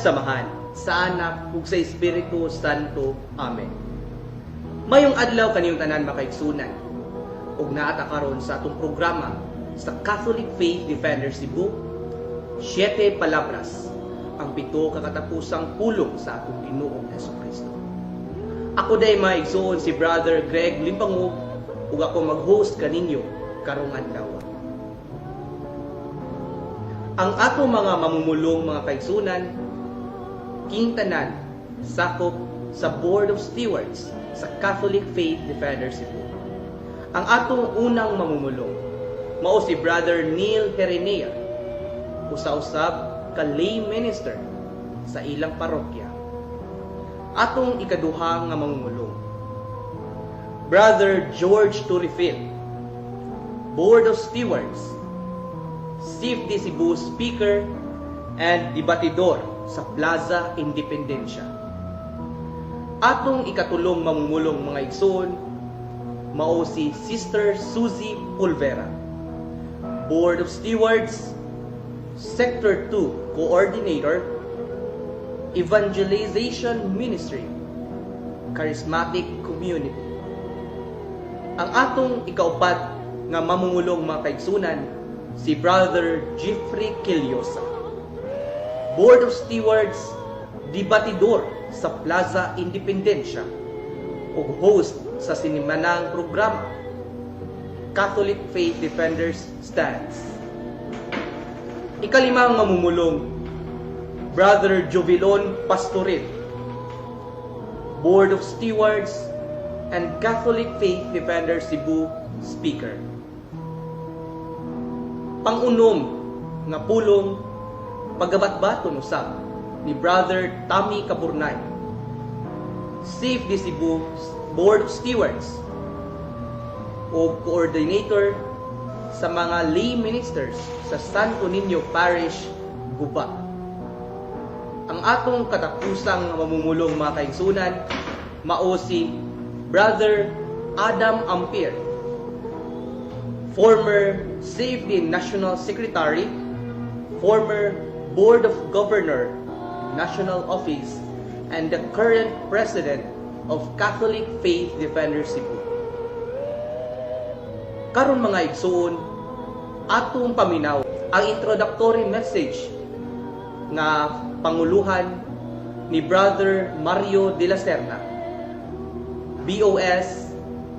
samahan sa Anak ug sa Espiritu Santo. Amen. Mayong adlaw kaniyong tanan makaigsunan ug naata karon sa atong programa sa Catholic Faith Defenders Cebu, 7 Palabras, ang 7 kakatapusang pulong sa atong Ginoong Jesucristo. Ako day maigsuon si Brother Greg Limpango ug ako mag-host kaninyo karong adlaw. Ang ato mga mamumulong mga kaigsunan, king tanan, sakop sa Board of Stewards sa Catholic Faith Defenders Cebu. Ang atong unang mamumulong, mao si Brother Neil Herenea, usa-usab ka lay minister sa ilang parokya. Atong ikaduha nga mamumulong, Brother George Turifil, Board of Stewards, CFD Cebu Speaker and Debatidor sa Plaza Independencia. Atong ikatulong mamumulong mga igsoon, mao si Sister Suzy Pulvera, Board of Stewards, Sector 2 Coordinator, Evangelization Ministry, Charismatic Community. Ang atong ikaupat nga mamumulong mga kaigsunan, si Brother Jeffrey Quillosa, Board of Stewards, Debatidor sa Plaza Independencia ug host sa sinimanang programa Catholic Faith Defenders Stands. Ikalimang mamumulong, Brother Jovilon Pastoril, Board of Stewards and Catholic Faith Defenders Cebu Speaker. Pangunom nga pulong, pagabat-baton usab ni Brother Tommy Caburnay, CFD Cebu Board of Stewards o Coordinator sa mga lay ministers sa Santo Niño Parish, Guba. Ang atong katapusang mamumulong mga kaigsunan, mao si Brother Adam Ampere, former CFD National Secretary, former Board of Governor, National Office, and the current President of Catholic Faith Defenders Cebu. Karon mga igsoon, atong paminaw ang introductory message nga panguluhan ni Brother Mario de la Serna, BOS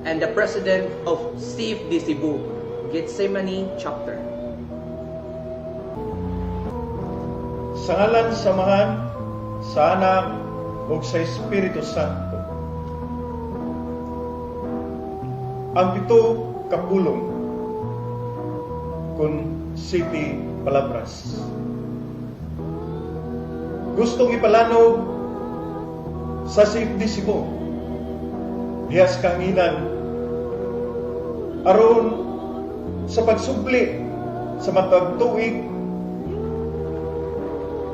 and the President of CFD Cebu Getsemani Chapter. Sa ngalan samahan sa Anak ug sa Espiritu Santo. Ang 7 kapulong kun 7 palabras. Gustong ipalanog sa CFD Cebu, hiyas kanginan aron sa pagsubli sa matag tuig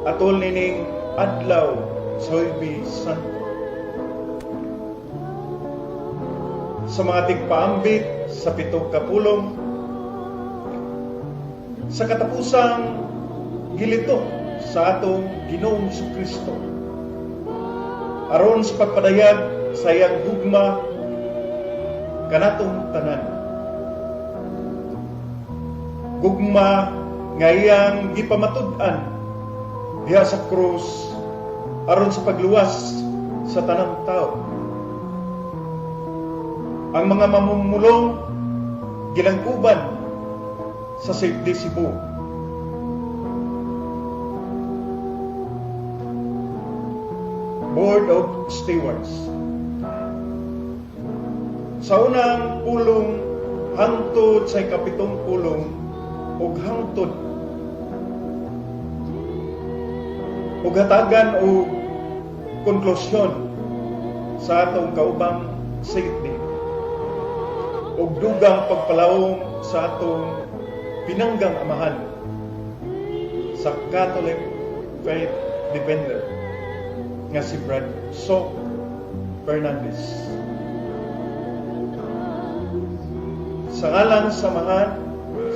atol nining adlaw sa Huwebes Santo. Sa mga tigpaambit sa 7 kapulong, sa katapusang gilito sa atong Ginoong Jesucristo, aron sa pagpadayag sa iyang gugma kanatong tanan. Gugma nga iyang gipamatud-an diha sa krus aron sa pagluwas sa tanang tao. Ang mga mamumulong gilangkuban sa CFD Cebu. Board of Stewards. Sa unang pulong hangtod sa 7 pulong ug hangtod ug hatagan o konklusyon sa atong kaubang CFD ug dugang pagpalawom sa atong pinanggang amahan sa Catholic Faith Defender nga si Brad Soc Fernandez. Sa ngalan samahan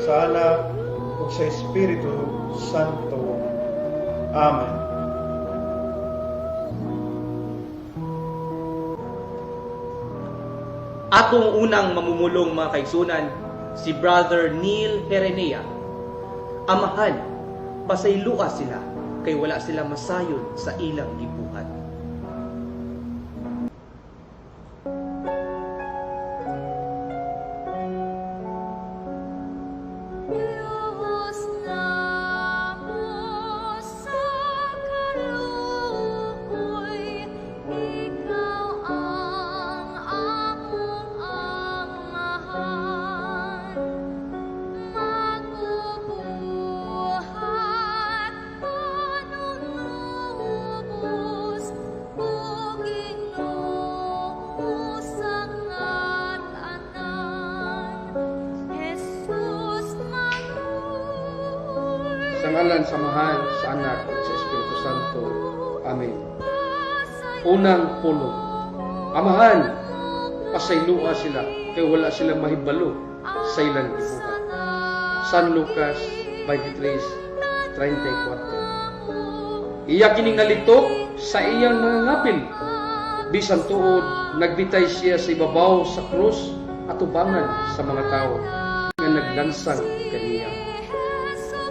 sa Anak ug sa Espiritu Santo. Amen. Atong unang mamumulong mga kaigsunan, si Brother Neil Herenea. Amahan, pasaylua sila, kay wala sila masayod sa ilang gibuhat. Diyos namo sa kaluoy, Ikaw ang among amahan. Magubuhat panunubos, o Ginoo sa ngatanan. Jesus Sa ngalan, sa Mahal, sa Anak, at sa Espiritu Santo. Amen. Unang pulong. Amahan, pasaylua sila, kay wala silang mahibalo sa ilang gibuhat. San Lucas 23:34. Iya kining nalitok sa iyang mga ngapil. Bisan tuod, nagbitay siya sa ibabaw sa krus at ubangan sa mga tao nga naglansang kaniya.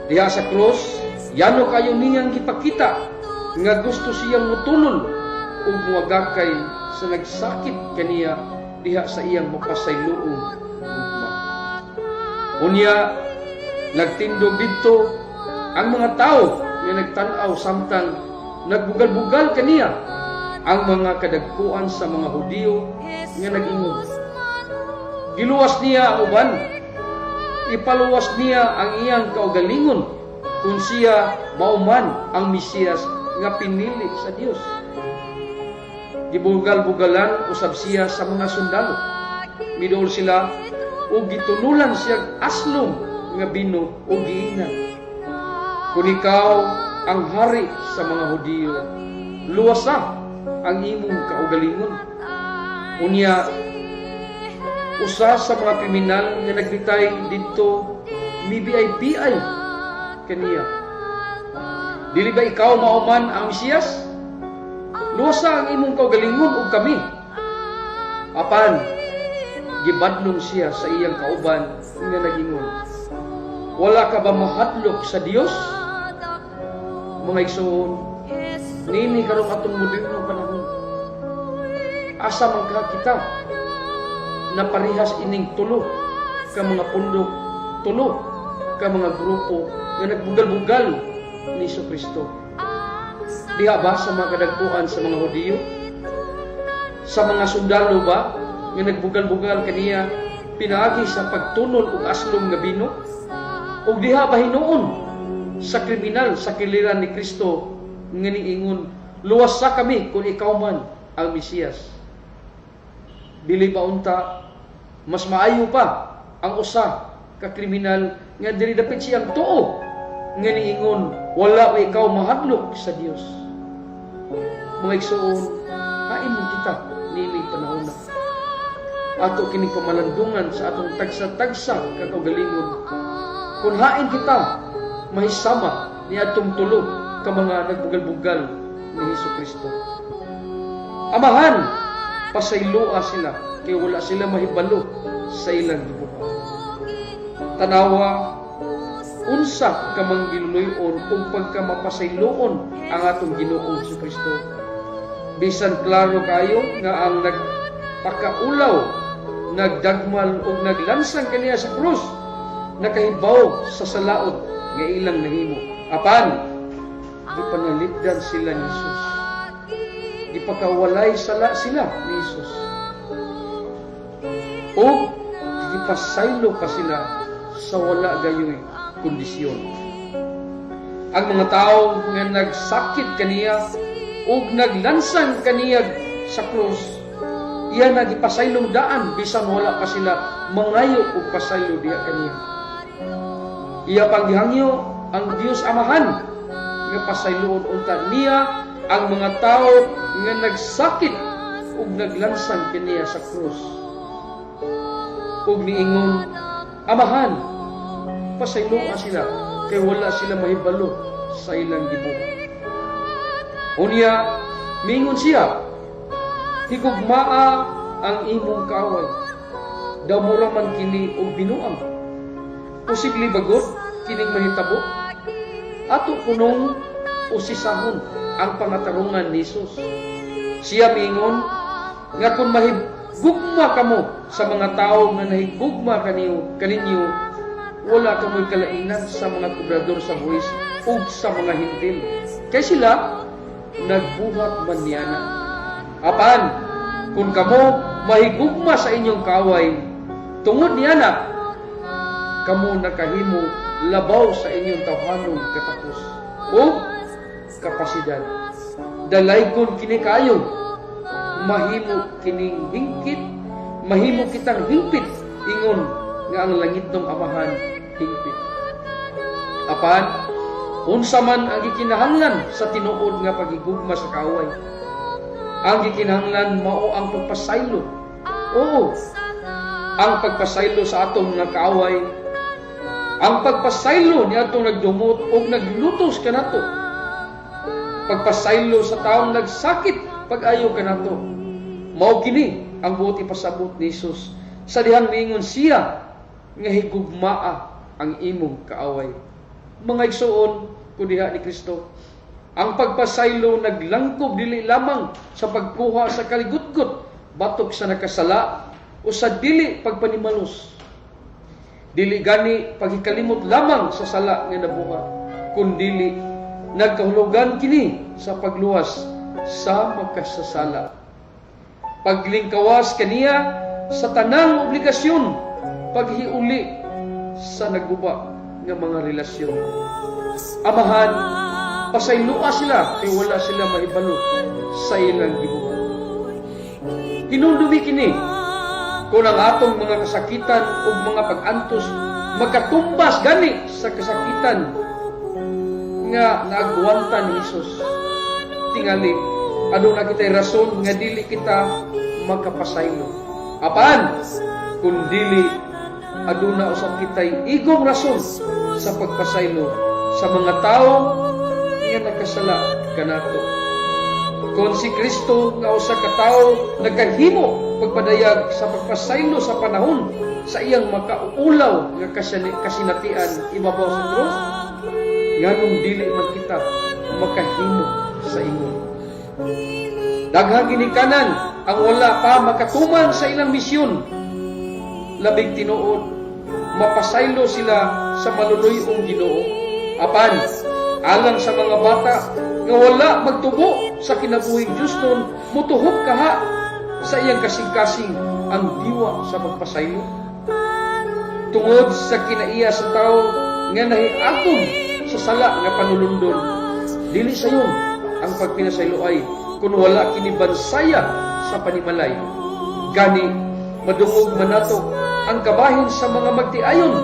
Diha sa krus, yano kayo niyang gipakita nga gusto siyang mutulon ug muagakay sa nagsakit kaniya diha sa iyang mapasayloong gugma. Unya, nagtindog didto ang mga tao nga nagtan-aw samtang nagbugal-bugal kaniya ang mga kadagkuan sa mga Hudiyo nga nag-ingon. Giluwas niya ang uban, ipaluwas niya ang iyang kaugalingon kung siya mauman ang Mesiyas nga pinili sa Dios. Gibugal-bugalan usab siya sa mga sundalo. Midol sila ug gitunulan siya aslom nga bino ug giingnan. Kung ikaw ang hari sa mga Hudiyo, luwasa ang imong kaugalingon. Unya, usa sa mga kriminal nga nagbitay didto mibiay-biay kaniya. Dili ba ikaw mauman ang Mesiyas? Luwasa ang imong kaugalingon ug kami. Apan gibadlong siya sa iyang kauban nga nagingon, wala ka ba mahadlok sa Dios? Mga igsoon, nini karong atong modernong panahon, asa man ka kita na parehas ining tulo ka mga pundok, tulo ka mga grupo nga nagbugal-bugal ni Kristo. Diha ba sa mga kadagpuan sa mga Hudiyo? Sa mga sundalo ba nga nagbugal-bugal kaniya pinaagi sa pagtunol ug aslom nga bino? Ug diha ba hinuon sa kriminal sa kiliran ni Kristo nga niingon, luwas sa kami kung ikaw man ang Mesiyas? Dili ba unta mas maayo pa ang usa ka kriminal nga dili dapit siyang tuo nga niingon, wala ba ikaw mahadlok sa Dios? Mga igsoon, hain mo kita nini panahon na. Ato kining pamalandungan sa atong tagsa-tagsa kakaugalingon. Kung hain kita, mahisama ni atong tulo ka mga nagbugal-bugal ni Kristo. Amahan, pasaylua sila, kay wala sila mahibalo sa ilang gibuhat. Tanawa, unsa ka mang giluloy-on ug pagka mapasayloon ang atong Ginoong Kristo. Bisan klaro kayo nga ang nagpakaulaw, nagdagmal ug naglansang kaniya sa krus, nakahibaw sa salaot nga ilang nahimo. Apan, gipanalipdan sila ni Jesus. Gipakawalay sala sila ni Jesus. Ug gipasaylo pa sila sa wala gayoy kondisyon. Ang mga tao nga nagsakit kaniya ug naglansang kaniya sa krus, iya nagipasaylong daan bisan wala pa sila mangayo ug pasaylo diha kaniya. Iya paghangyo ang Dios Amahan nga pasayloon unta niya ang mga tao nga nagsakit ug naglansang kaniya sa krus. Ug niingon, Amahan, pasayloa sila kay wala sila mahibalo sa ilang gibuhat. Unya, mingon siya, higugmaa ang imong kaaway, daw mura man kini og binuang. Posible bagot kining mahitabo? Ato punong usisahon ang pangatarungan ni Jesus. Siya miingon nga kung mahigugma kamo sa mga tao nga nahigugma kaninyo, wala kamoy kalainan sa mga kubrador sa buhis ug sa mga hintil. Kay sila nagbuhat man niyana. Apan kung kamo mahigugma sa inyong kaway, tungod niyana kamo nakahimo labaw sa inyong tawhanong katapos o kapasidad. Dalaygon kini kayo, mahimo kining hingkit, mahimo kitang hingpit, ingon nga ang langit ng amahan hingpit. Apan, unsa man ang gikinahanglan sa tinuod nga pagigugma sa kaaway? Ang gikinahanglan mao ang pagpasaylo. Oo, ang pagpasaylo sa atong mga kaaway, ang pagpasaylo ni atong nagdumot o naglutos kanato. Pagpasaylo sa taong nagsakit pag-ayo kanato. Mao kini ang buot ipasabot ni Jesus sa dihang niingon siya nga higugmaa ang imong kaaway. Mga igsoon ko diha ni Kristo, ang pagpasaylo naglangkob dili lamang sa pagkuha sa kaligutgot batok sa nakasala o sa dili pagpanimalos. Dili gani paghikalimot lamang sa sala nga nabuhat, kundili nagkahulugan kini sa pagluwas sa magkasasala. Paglingkawas kaniya sa tanang obligasyon, paghiuli sa naguba nga mga relasyon. Amahan, pasaylua sila kay wala sila mahibalo sa ilang gibuhat. Hinundumi kini kung ang atong mga kasakitan o mga pag-antos magkatumbas gani sa kasakitan nga naagwantan ni Jesus. Tingali, aduna kita'y rason nga dili kita magkapasaylo. Apan, kung dili, aduna usap kita'y igong rason sa pagpasaylo sa mga tao nga nagkasala kanato. Kung si Kristo nga usa ka tawo nagkahimo pagpadayag sa pagpasaylo sa panahon sa iyang makaulaw nga kasinatian ibabaw sa krus, nganong dili man kita makahimo sa ingon. Daghang ginikanan ang wala pa makatuman sa ilang misyon. Labing tinuod, mapasaylo sila sa maluluyong Ginoo. Apan, alang sa mga bata nga wala magtubo sa kinabuhing Diyos nun, mutuhop kaha sa iyang kasing-kasing ang diwa sa pagpasaylo. Tungod sa kinaiya sa tao nga nahiagom sa sala nga panulundon, dili sayon ang pagpinasaylo ay kung wala kinibansaya sa panimalay. Gani, madungog manato ang kabahin sa mga magtiayon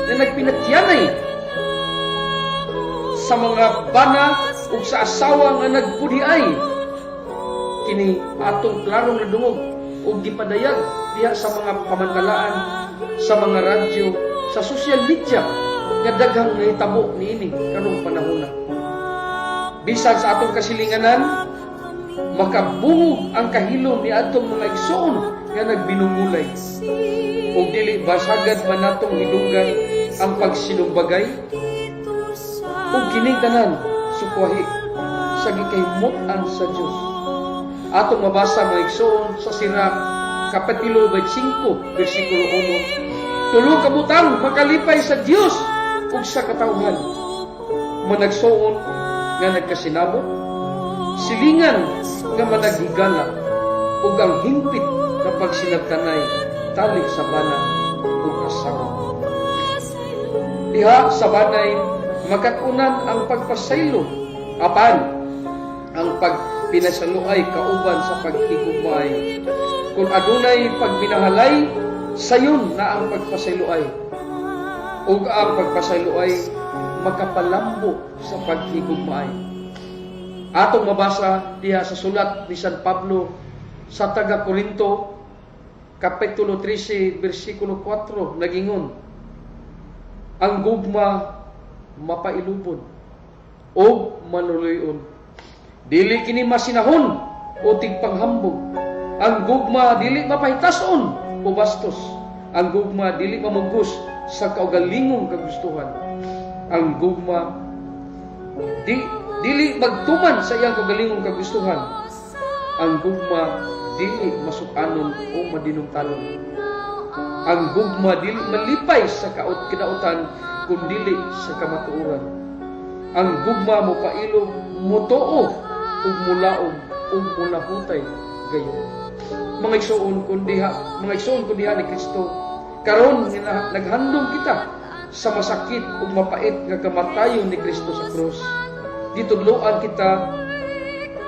na nagpinatyanay sa mga bana ug sa asawa nga nagpudiay. Kini atong klarong nadungog ug gipadayag diha sa mga pamantalaan, sa mga radyo, sa social media nga daghang nahitabo niini karong panahon. Bisan sa atong kasilinganan, makabungog ang kahilom ni atong mga igsoon nga nagbinungulay. Ug dili basagad man natong hidunggan ang pagsinumbagay ug kining tanan sukwahi sa gikahimot-an sa Dios. Atong mabasa mga igsoon sa Sirach kapitulo 25 bersikulo 1. Tulo ka butang makalipay sa Dios ug sa katawhan. Managsoon nga nagkasinabot, silingan nga managhigala ug ang hingpit kapag sinagtanay tali sa bana ug asawa. Diha sa banay makatunan ang pagpasaylo, apan ang pagpinasalo ay kauban sa paghigugmay. Kung adunay pagbinahalay, sayon na ang pagpasaylo ay. Ug ang pagpasaylo ay makapalambo sa paghigugmay. Atong mabasa diha sa sulat ni San Pablo sa taga Corinto kapitulo 13 bersikulo 4 nagingon, ang gugma mapailubon o manuluyon. Dili kini masinahon o tigpanghambog. Ang gugma dili mapahitason o bastos. Ang gugma dili mamugos sa kaugalingong kagustuhan. Ang gugma dili magtuman sa iyang kaugalingong kagustuhan. Ang gugma dili masukanon o madinungtanon. Ang gugma dili malipay sa kinautan kundili sa kamatuoran. Ang gugma mo pailog mutuo ug mulaom ug mulahutay gayon. Mga igsoon kun diha ni Kristo karon nga naghandom kita sa masakit ug mapait nga kamatayon ni Kristo sa krus. Ditudloan kita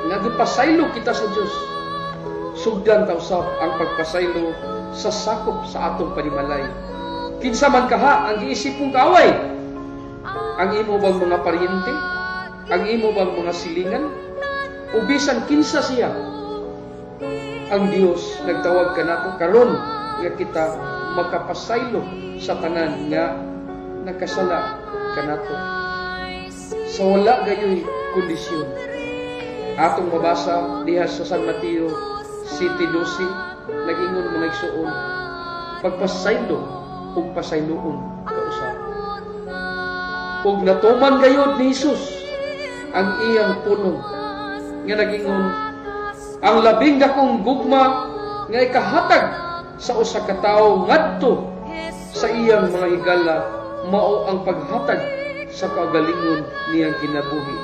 nga gipasaylo kita sa Dios. Sugdan ta usab ang pagpasaylo sa sakop sa atong panimalay. Kinsa man kaha ang giisip mong kaaway? Ang imo bang mga paryente? Ang imo bang mga silingan? O bisan kinsa siya? Ang Dios nagtawag kanato karon nga kita makapasaylo sa tanan nga nakasala kanato sa wala gayoy kondisyon. Atong mabasa diha sa San Mateo 7:12 nagingon mga igsoon, pagpasaylo ug pasayloon kausap. Ug natuman gayud ni Hesus ang iyang pulong nga nagingon, ang labing dakong gugma nga ikahatag sa usa ka tawo ngadto sa iyang mga higala mao ang paghatag sa kagalingon niyang kinabuhi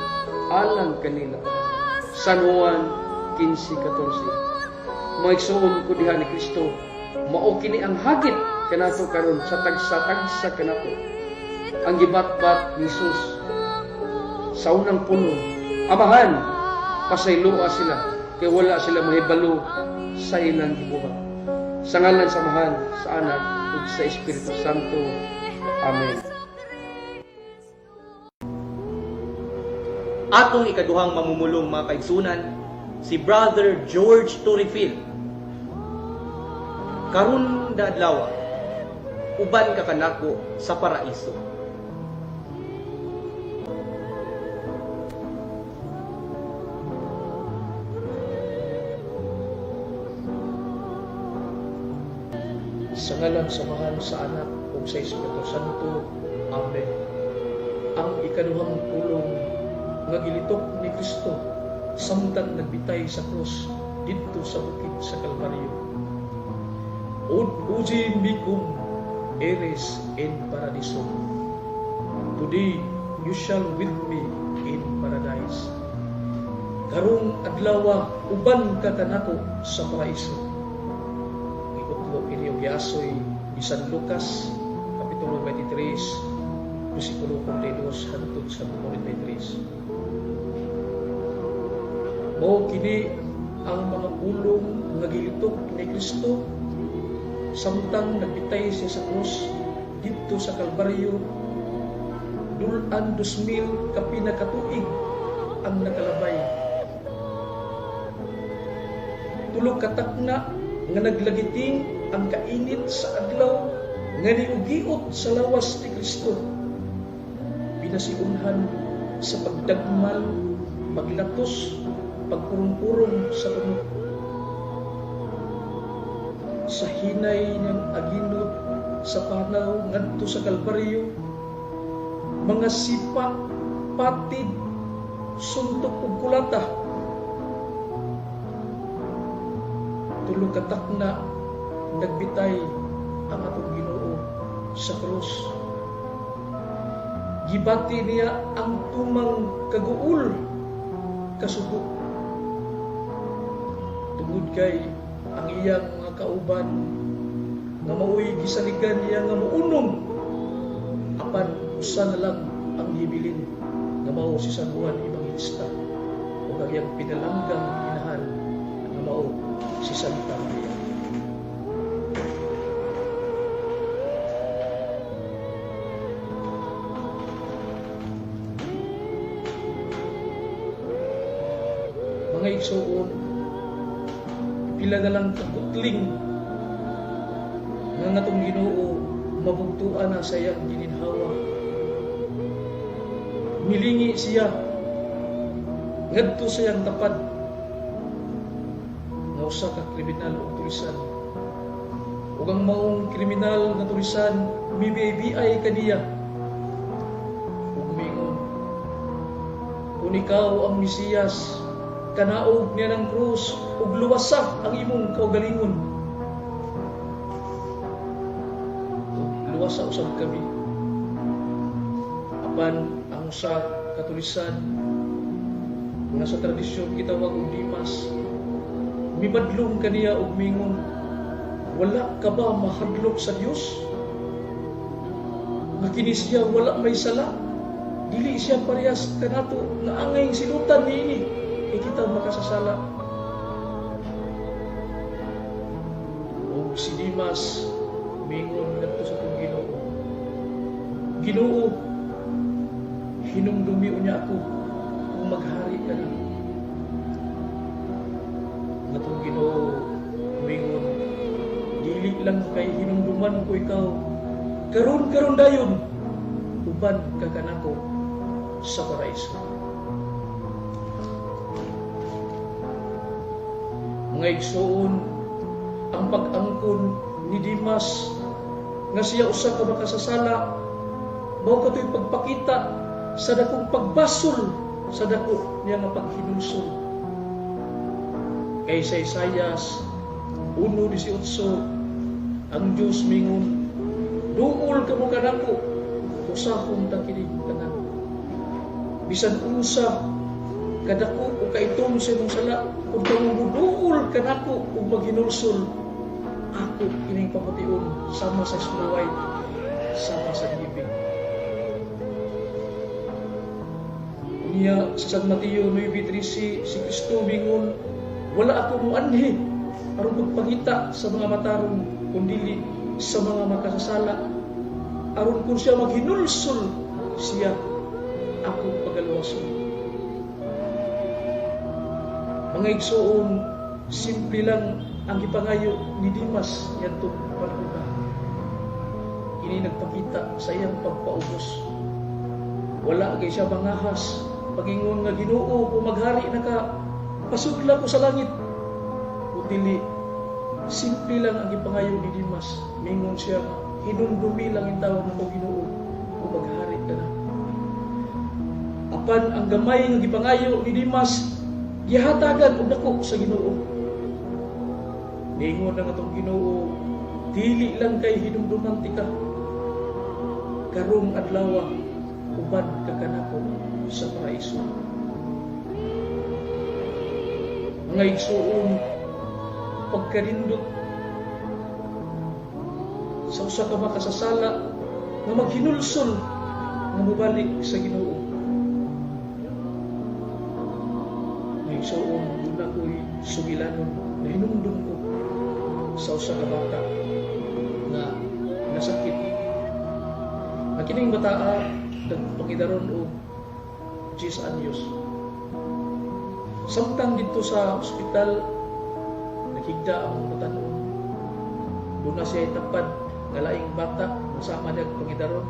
alang kanila. San Juan 15:14. Mga igsoon ko diha ni Kristo, mao kini ang hagit kanato karon sa tagsa-tagsa kanato. Ang gibatbat ni Jesus sa unang pulong, amahan, pasayloa sila kay wala sila mahibalo sa ilang gibuhat. Sa ngalan sa Mahal, sa Anak, ug sa Espiritu Santo. Amen. Atong ikaduhang mamumulong mga kaigsunan, si Brother George Turifil. Karon da adlaw, uban ka kanako sa paraiso. Sa ngalan sa Mahal, sa Anak, ug sa Espiritu Santo. Amen. Ang ikaduhang pulong nga gilitok ni Kristo samtang nagbitay sa krus didto sa bukid sa Kalbaryo. Ud uji micum eres in paradiso. Today you shall with me in paradise. Karong adlaw uban ka kanako sa paraiso. Iutlo ini og giasoy ni San Lucas kapitulo 23 bersikulo 42 hangtod sa 43. Mao kini ang mga pulong nga gilitok ni Kristo samtang nagbitay siya sa krus didto sa Kalbaryo. Dulan 2000 kapina ka tuig ang nakalabay. Tulog katakna nga naglagiting ang kainit sa adlaw nga niugiot sa lawas ni Kristo. Pinasiunhan sa pagdagmal, maglatos, pagpurong-purong sa tunok. Sa hinay ng aginod sa panaw ngadto sa Kalbaryo, mga sipa, patid, suntok ug kulata. Tulog katakna nagbitay ang atong Ginoo sa krus. Gibati niya ang tumang kaguul kasubok. Tungod kay ang iyang mga kauban nga maoy gisaligan niya nga muunom apan usa na lang ang hibilin nga mao si San Juan Evangelista ug ang iyang pinalanggang inahan nga mao si Santa Maria. Mga igsoon, pila na lang kakutling nga atong Ginoo mabugtuan na sa iyang gininhawa. Milingi siya ngadto sa iyang tapad nga usa ka kriminal o tulisan o ug ang maong kriminal nga tulisan mibibiyay kaniya. Ug mingon, kung ikaw ang Mesiyas, kanaog niya ng krus ug luwasa ang imong kaugalingon. Ug luwasa usab kami. Apan ang usa katulisan nga sa tradisyon gitawag og Dimas, mibadlong kaniya og mingon, wala ka ba mahadlok sa Dios? Nga kini siya wala may sala, dili siya parehas kanato nga angay silutan niini kay kita makasasala. O si Dimas mingon ngadto sa akong Ginoo, Ginoo, hinumdumi unya ako kung maghari ka na. Ngatong Ginoo mingon, dili lang kay hinumduman ko ikaw, karon dayon uban ka kanako sa paraiso. Mga igsoon, ang pag-angkon ni Dimas nga siya usa ka makasasala, mao katoy pagpakita sa dakong pagbasol sa dako niya nga paghinulsol. Kay sa Isaias 1:18, ang Dios mingon, duol kamo kanako, usahon ta kini tanan. Bisan unsa kadako o kaitong sa imong sala, kung kamo duol kanako ug maghinulsol, ako kining papation sama sa Snow White, sama sa libing. Niya sa San Mateo 9:13, si Kristo mingon, wala ako muanhi aron magpangita sa mga matarong kundi sa mga makasasala, aron kung siya maghinulsol siya ako pagaluwason. Mga igsoon, simple lang ang ipangayo ni Dimas ngadtong panahon. Ini nagpakita sa iyang pagpaubos. Wala kay siya mangahas pagingon nga Ginoo, kung maghari na ka, pasudla ko sa langit. Kundi simple lang ang ipangayo ni Dimas. Mingon siya, hinumdumi lang yung tawag ng Ginoo, kung maghari ka na. Apan ang gamay ng ipangayo ni Dimas, gihatagan og dako sa Ginoo. Ningon na nga itong Ginoo, dili lang kay hinumduman tika, karong adlaw uban ka kanako sa paraiso. Mga igsoon, pagkarindot sa usa ka makasasala nga maghinulsol nga mubalik sa Ginoo. Mga igsoon, doon ako'y sugilanon na hinumdum ko sa usa ka bata na nasakit. Kining bataa nagpangidaron og 10 anyos. Samtang dito sa ospital, nakigda ang batanon. Doon na siya itapad nga laing bata nasama niya pangidaron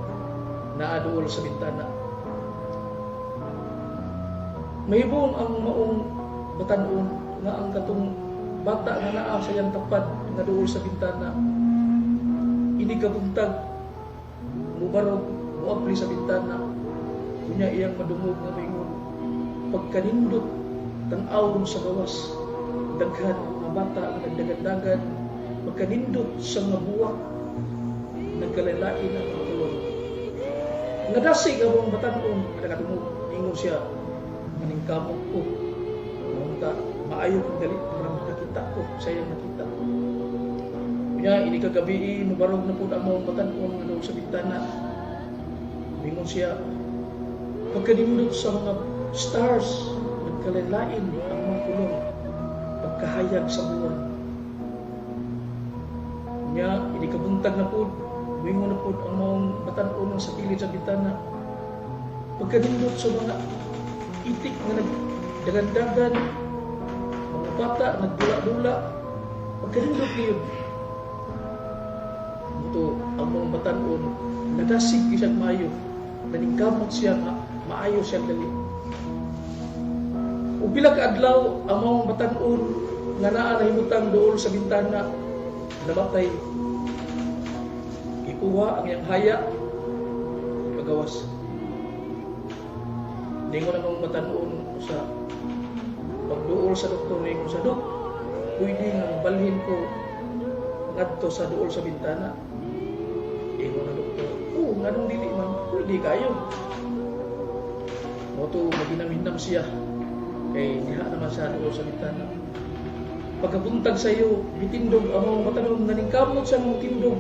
na aduol sa bintana. Mahibong ang maong batanon nga ang katong bata nga naa sa iyang tapad nga duol sa bintana. Ini kabuntag mubarog, muapli sa bintana, kunya iyang madungog nga mingon, pagkanindot tan-aw sa gawas, daghan nga bata nga nagdagan-dagan, pagkanindot sa nga buwak, nagkalalain ang mga tulong. Nadasig ang mga batanon, nakatungog, ingon siya, maning kamot ko, ngunta, maayo kong galit, para makakita ko, sayang nakita. Kunya, ini kagabi, mubarog na po ang mga batanon nga doon sa bintana. Mingon siya, pagkanindot sa mga stars, nagkalalain ang mga kulong, pagkahayag sa buwan. Kunya, ini kabuntag na po, mingon na po ang mga batanon sa kilid sa bintana. Pagkanindot sa mga itik na nagdagan-dagan, mga bata nagdula-dula, pagkanindot niyo. Ito ang mga batanon, nadasig isang mayo, naningkamot siya nga, maayo siya dali. O pila ka adlaw, ang mga batanon nga naa nahimutang dool sa bintana, namatay tuwa ang iyang haya pagawas. Di ko na kong matanuon sa pagduol sa doktor ni ko sa dok. Pwede nga balhin ko ngadto sa duol sa bintana. Di ko na doktor. Nganong dili man pwede kayo. Moto maginaminam siya. Kay niha naman sa duol sa bintana. Pagkabuntag sa iyo, bitindog ang mga matanom na ningkamot sa mga tindog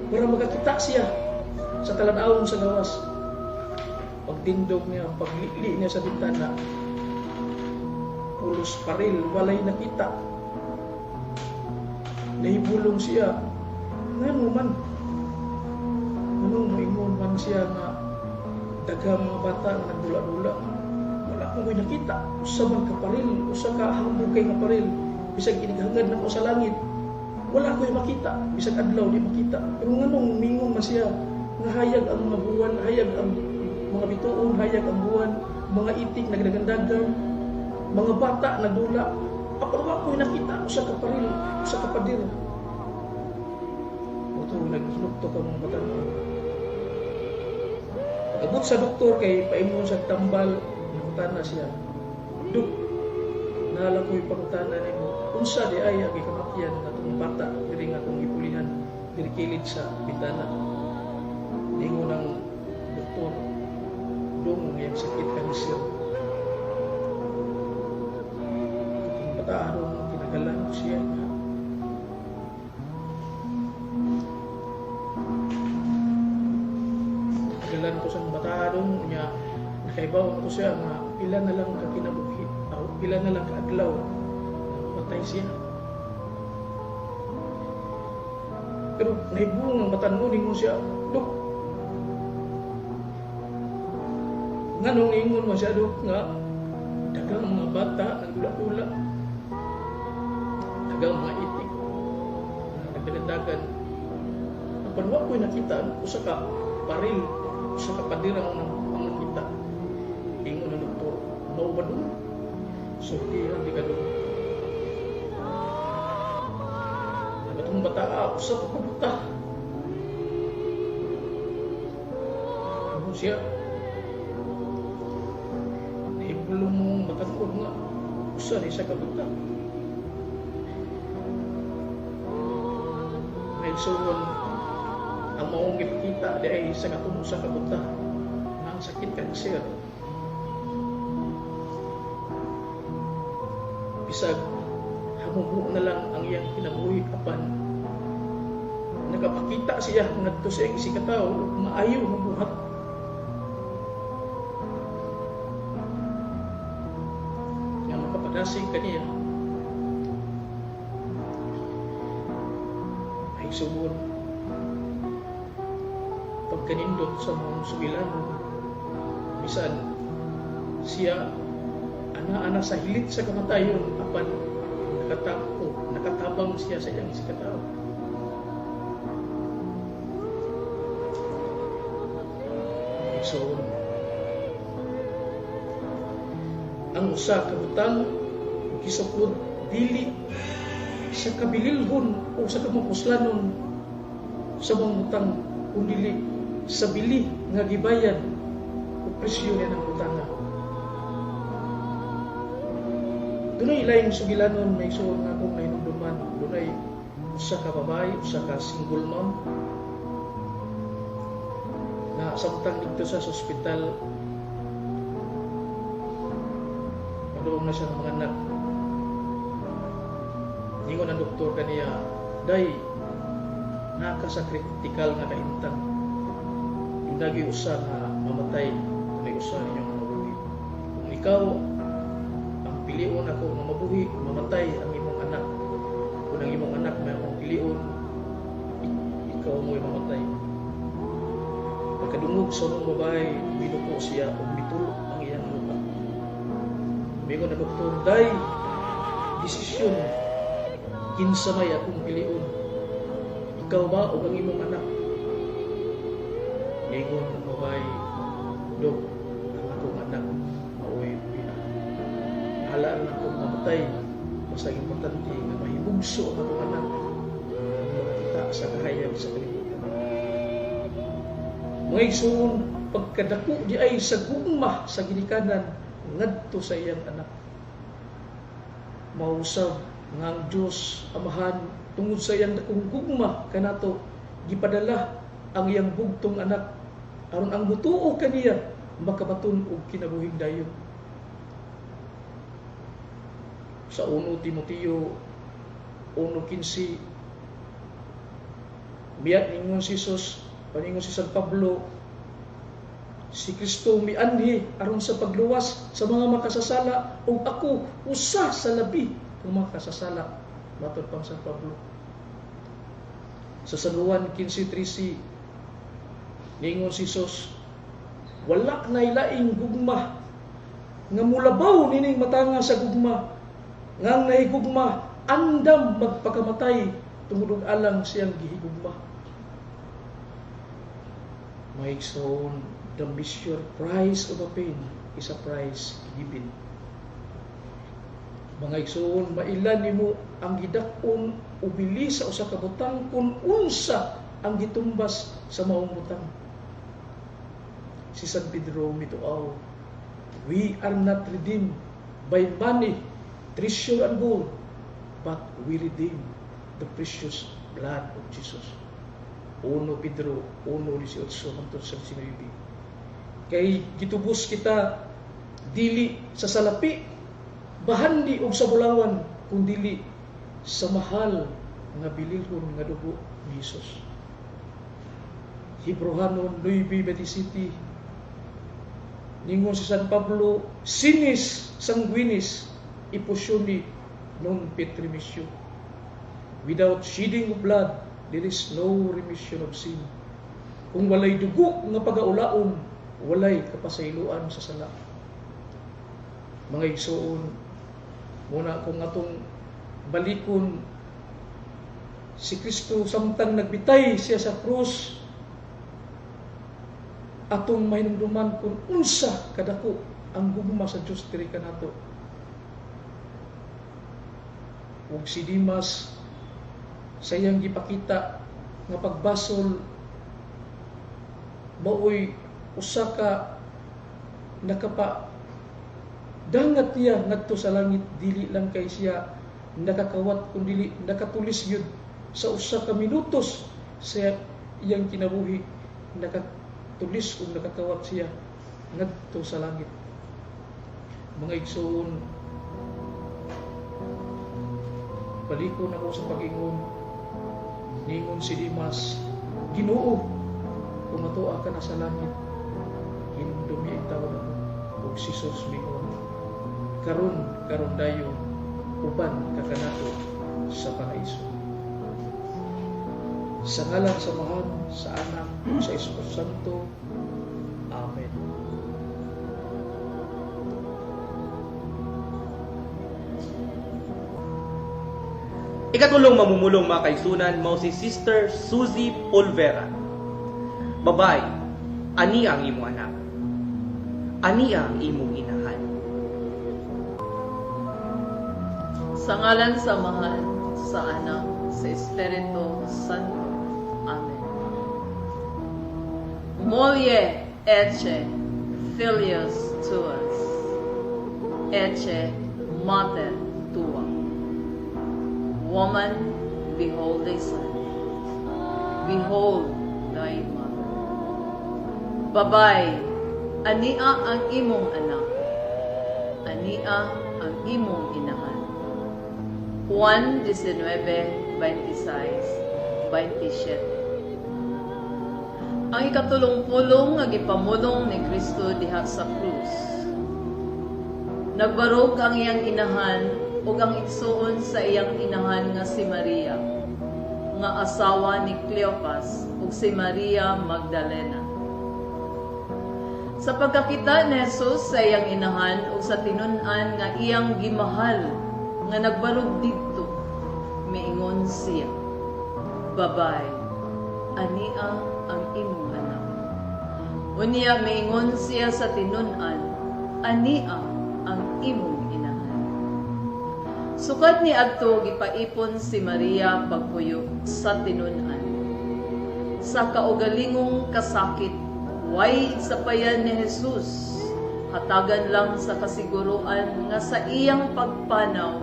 para magkakita siya sa talanawon sa gawas. Pagtindog niya, paglikli niya sa bintana, pulos paril, walay nakita. Nahibulong siya. Ngano man? Anong moingon man siya na daghang mga bata na nagdula-dula? Wala akong nakita. Usa man ka paril, usa ka hambog kay nga paril. Bisag inighangad na ko sa langit. Wala ko'y makita. Bisag adlaw di makita. Pero nganong mingon man siya nga hayag ang mga buwan, hayag ang mga bituon, hayag ang buwan, mga itik nagdagandagan, mga bata nagdula. Pero ako'y nakita usa ka paril, usa ka padir. Ito naghinukto ka mga bata. Pag-abot sa doktor kay paimon sa tambal, nakutana siya. Dok, naalam ko'y pangutana ni mo. Unsa di ay ang ikamatyan na itong bata, diri nga itong ipulihan, diri kilid sa bintana. Ningo ng doktor, dong ang iyang sakit kanser. Itong bata arong kinagalan ko siya. Kinagalan ko sa bata arong niya, nakaibaw ko siya nga pila na lang ka kinabuhi, pila na lang ka adlaw. Patay siya. Pero nahibong ang matanunin mo siya, Dok. Nga nung ingon mo siya, Dok, nga dagang mga bata nagula-ula. Dagang mga itik. Nagdagandagan. Ang panwa ko'y nakita, usa ka paril, usa ka padirang ang nakita. Ingon ng doktor, mau ba doon? So, di ka doon. Ang bata, usap ko buta. Ano siya? Nahibulong mong matangkod nga. Usa rin siya kabuta. May suwon ang maong kita di ay sa katong sa kabuta. Ang sakit kanser. Bisag hamubo na lang ang iyang kinabuhi apan nagapakita siya ngadto sa iyang isikataw maayo nga buhat. Nga makapadasig kaniya ay subon pagkanindot sa mga sugilan bisan siya ana-ana sa hilit sa kamatayon apan nakatabang siya sa iyang isikataw. So, ang usa ka butang gisukod dili sa kabililhon o sa kamapuslanon sa mga butang kundi sa bili nga gibayad o presyo niya ng butanga. Dunay laing sugilanon may suon nga kung nahinumduman. Dunay usa ka babae, usa ka single mom na samtang dito sa ospital madoong na siya ng mga anak. Ningon ang doktor kaniya, day naka sa critical nga kaintang. Yung lagi usa nga mamatay, may usa ninyong mabuhi. Kung ikaw ang pilion ako nga mabuhi, mamatay ang imong anak. Kung ang imong anak may akong pilion, ikaw mo'y mamatay. Pagkadungog sa mga babae, binuko siya o bitulok ang iyang lupa. Mingon na doktor, day, desisyon, kinsa may akong pilion. Ikaw ba o ang imong anak? Mingon na babae, Dok, ang akong anak, mauwi pina. Halaan akong mamatay, basta importante na mahibugso ang akong anak. Ang makita sa kahayag sa kalibutan. Mga igsoon, pagkadako di ay sa gugma sa ginikanan ngadto sa iyang anak. Mausab nga ang Dios Amahan tungod sa iyang dakong gugma kanato gipadala ang iyang bugtong anak aron ang butuo kaniya makabaton og kinabuhing dayon. Sa 1 Timoteo 1:15 biya ningon si Jesus, paningon si San Pablo, si Kristo mianhi aron sa pagluwas sa mga makasasala ug ako usa sa labi ng mga kasasala, matod pang San Pablo. Sa San Juan 15:13 ningon si Jesus, wala nay laing gugma nga mulabaw nining matanga sa gugma ngang nahigugma andam magpakamatay tungod og alang siyang gihigugma. My son, the measure price of a pain is a price given. Mga igsoon, mailan nimo ang gidak-on ubili sa usa ka butang kung unsa ang gitumbas sa maong butang. Si San Pedro mituaw, we are not redeemed by money, treasure and gold, but we redeem the precious blood of Jesus. 1 Pedro 1:18 hangtod sa 19. Kay gitubos kita dili sa salapi, bahandi og sa bulawan, kung dili sa mahal nga bililhon nga dugo ni Jesus. Hebrehanon 9:27 ningon si San Pablo, sinis sanguinis iposyoni non petrimissio. Without shedding of blood, there is no remission of sin. Kung walay dugo nga pagaulaon, walay kapasayloan sa sala. Mga igsoon, muna kung atong balikon si Kristo samtang nagbitay siya sa krus, atong mahinumduman kung unsa kadako ang gugma sa Dios diri kanato. Ug si Dimas sa iyang gipakita nga pagbasol maoy usa ka nakapa dangat niya ngadto sa langit, dili lang kay siya nakakawat kundi nakatulis gyud sa usa ka minutos sa iyang kinabuhi, nakatulis ug nakakawat siya ngadto sa langit. Mga igsoon, balikon ako sa pag-ingon ningon si Dimas, Ginoo, kung matuwa ka na sa langit, hinumdumi ang tawag ako, ug si Jesus mingon, karon dayon, uban kakanato sa paraiso. Sa ngalan sa Mahal, sa Anak, sa Espiritu Santo. Amen. Ikatulong mamumulong mga kaigsunan mao si Sister Suzy Polvera. Babay, ani ang imong anak. Ani ang imong inahan. Sa ngalan sa Mahal, sa Anak, sa Espiritu Santo. Amen. Molie ecce filius tuas, ecce mater tua. Woman, behold thy son. Behold thy mother. Babay, ania ang imong anak. Ania ang imong inahan. Juan 19:26-27. Ang ikatulong-pulong nga gipamulong ni Kristo diha sa krus. Nagbarog ang iyang inahan ug ang igsuon sa iyang inahan nga si Maria, nga asawa ni Cleopas ug si Maria Magdalena. Sa pagkakita ni Jesus sa iyang inahan ug sa tinun-an nga iyang gimahal nga nagbarog didto, miingon siya, Babay, ania ang imong anak. Unya miingon siya sa tinun-an, ania ang imong inahan. Sukad ni adto gipaipon si Maria pagpuyok sa tinun-an. Sa kaugalingong kasakit Way sapayan ni Jesus, hatagan lang sa kasiguruan nga sa iyang pagpanaw,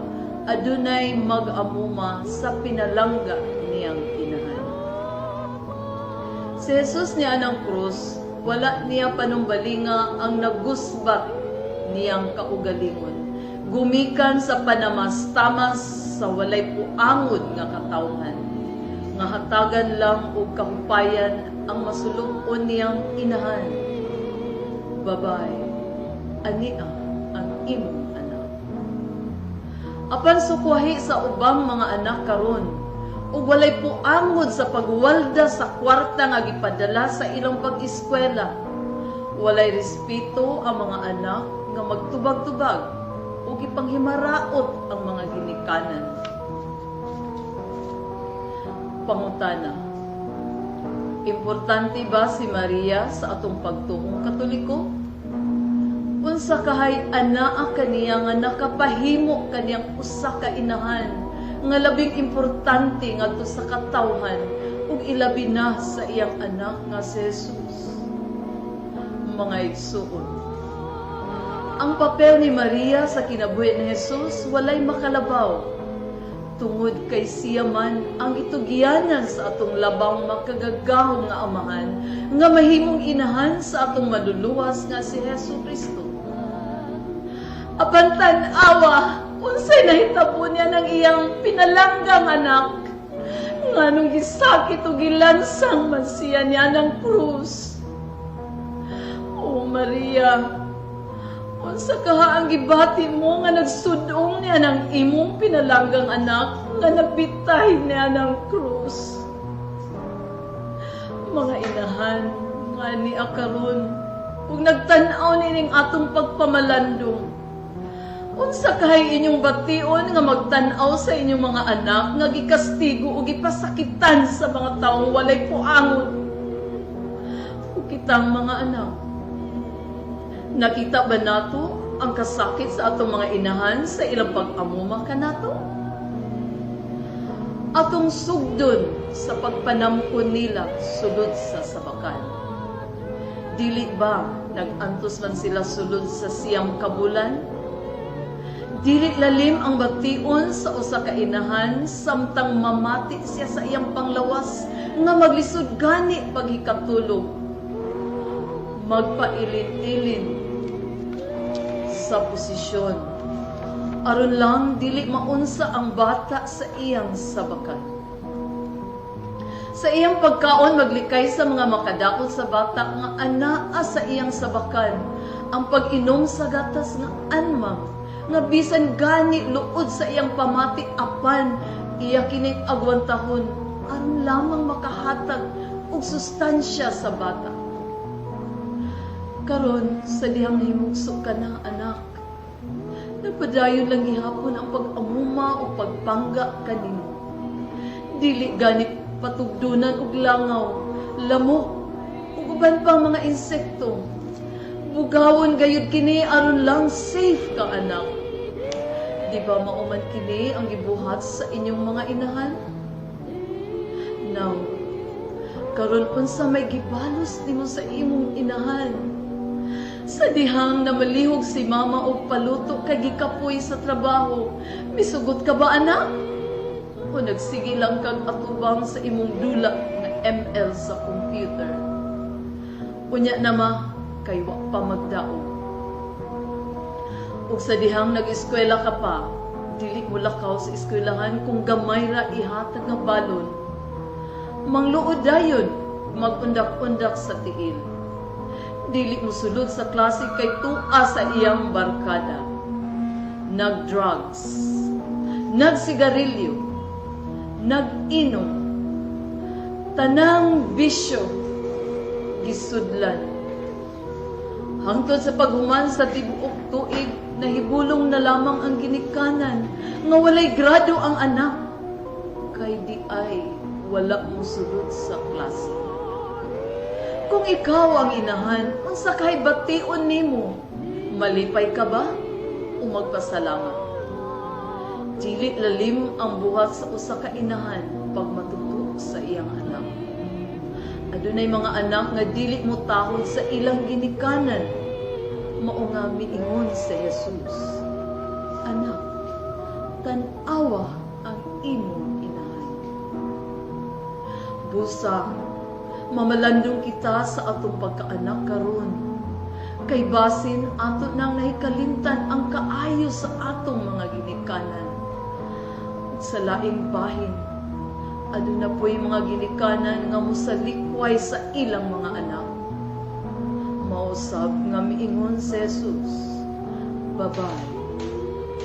adunay mag-amuma sa pinalangga niyang inahan. Si Jesus niya ng krus, wala niya panumbalinga ang nagusbat niyang kaugalingon. Gumikan sa panamastamas sa walay puangod nga katawhan. Nga hatagan lang o kahupayan ang masulubon niyang inahan. Babay, ania ang imong anak. Apan sukwahi sa ubang mga anak karon, ug walay puangod sa pagwalda sa kwarta nga gipadala sa ilang pag-eskwela. Walay respeto ang mga anak nga magtubag-tubag ug ipanghimaraot ang mga ginikanan. Pangutana: importante ba si Maria sa atong pagtuhong Katoliko? Unsa kahay anaa kaniya nga nakapahimo kaniyang usa ka inahan nga labing importante ngadto sa katawhan ug ilabi na sa iyang anak nga si Jesus. Mga igsuon, ang papel ni Maria sa kinabuhi ni Jesus walay makalabaw, tungod kay siya man ang itugianan sa atong labang makagagahong nga amahan nga mahimong inahan sa atong maluluwas nga si Jesucristo. Apan tan-awa, unsay nahitabo niya ng iyang pinalanggang anak, nganong gisakit o gilansang man siya niya ng krus. O Maria, unsa kaha ang gibati mo nga nagsudong niya ng imong pinalanggang anak nga nabitay niya ng krus. Mga inahan nga ni akaron, ug nagtan-aw nining atong pagpamalandong, unsa kahay inyong bation nga magtan-aw sa inyong mga anak nga gikastigo o gipasakitan sa mga taong walay puangon? O kitang mga anak, nakita ba nato ang kasakit sa atong mga inahan sa ilang pag-amuma kanato? Atong sugdon sa pagpanamkon nila sulod sa sabakan. Dili ba nag-antos man sila sulod sa siyam kabulan? Dili lalim ang bation sa usa ka inahan samtang mamati siya sa iyang panglawas nga maglisod gani paghikatulog. Magpailin-ilin sa posisyon aron lang dili maunsa ang bata sa iyang sabakan. Sa iyang pagkaon maglikay sa mga makadakol sa bata nga anaa sa iyang sabakan ang pag-inom sa gatas nga anmang nga bisan gani luod sa iyang pamati apan iya kining agwantahon aron lamang makahatag og sustansya sa bata. Karon sa dihang himugso ka na anak, nagpadayon lang gihapon ang pag-amuma o pagpangga kanimo. Dili gani patugdunan og langaw, lamok ug uban pang mga insekto. Bugawon gayud kini aron lang safe ka anak. Di ba mauman kini ang gibuhat sa inyong mga inahan? Now, karon unsa may gibalos nimo sa imong inahan? Sa dihang na malihog si mama og paluto kay gikapoy sa trabaho, misugot ka ba anak? O nagsige lang kag atubang sa imong dula nga ML sa computer? Unya nama kay wa pa magdaog. Ug sa dihang nag-eskwela ka pa, dili mo lakaw sa eskwelahan kung gamay ra ihatag nga balon. Mangluod dayon, magundak-undak sa tiil. Dili mo sulod sa klase kay tua sa iyang barkada. Nag-drugs, nagsigarilyo, nag-inom, tanang bisyo, gisudlan. Hangtod sa paghuman sa tibuok tuig, nahibulong na lamang ang ginikanan, nga walay grado ang anak, kay di ay wala mo sulod sa klase. Kung ikaw ang inahan, unsa kay bation nimo? Malipay ka ba o magpasalamat? Dili lalim ang buhat sa usa ka inahan pag matuto sa iyang anak. Adunay mga anak nga dili mo tahod sa ilang ginikanan. Mao nga miingon sa Jesus, anak, tan-awa ang imong inahan. Busa, mamalandong kita sa atong pagkaanak karon. Kay basin ato nang nahikalimtan ang kaayo sa atong mga ginikanan. Sa laing bahin, aduna po'y mga ginikanan nga musalikway sa ilang mga anak. Mausab nga miingon sa Jesus, babay,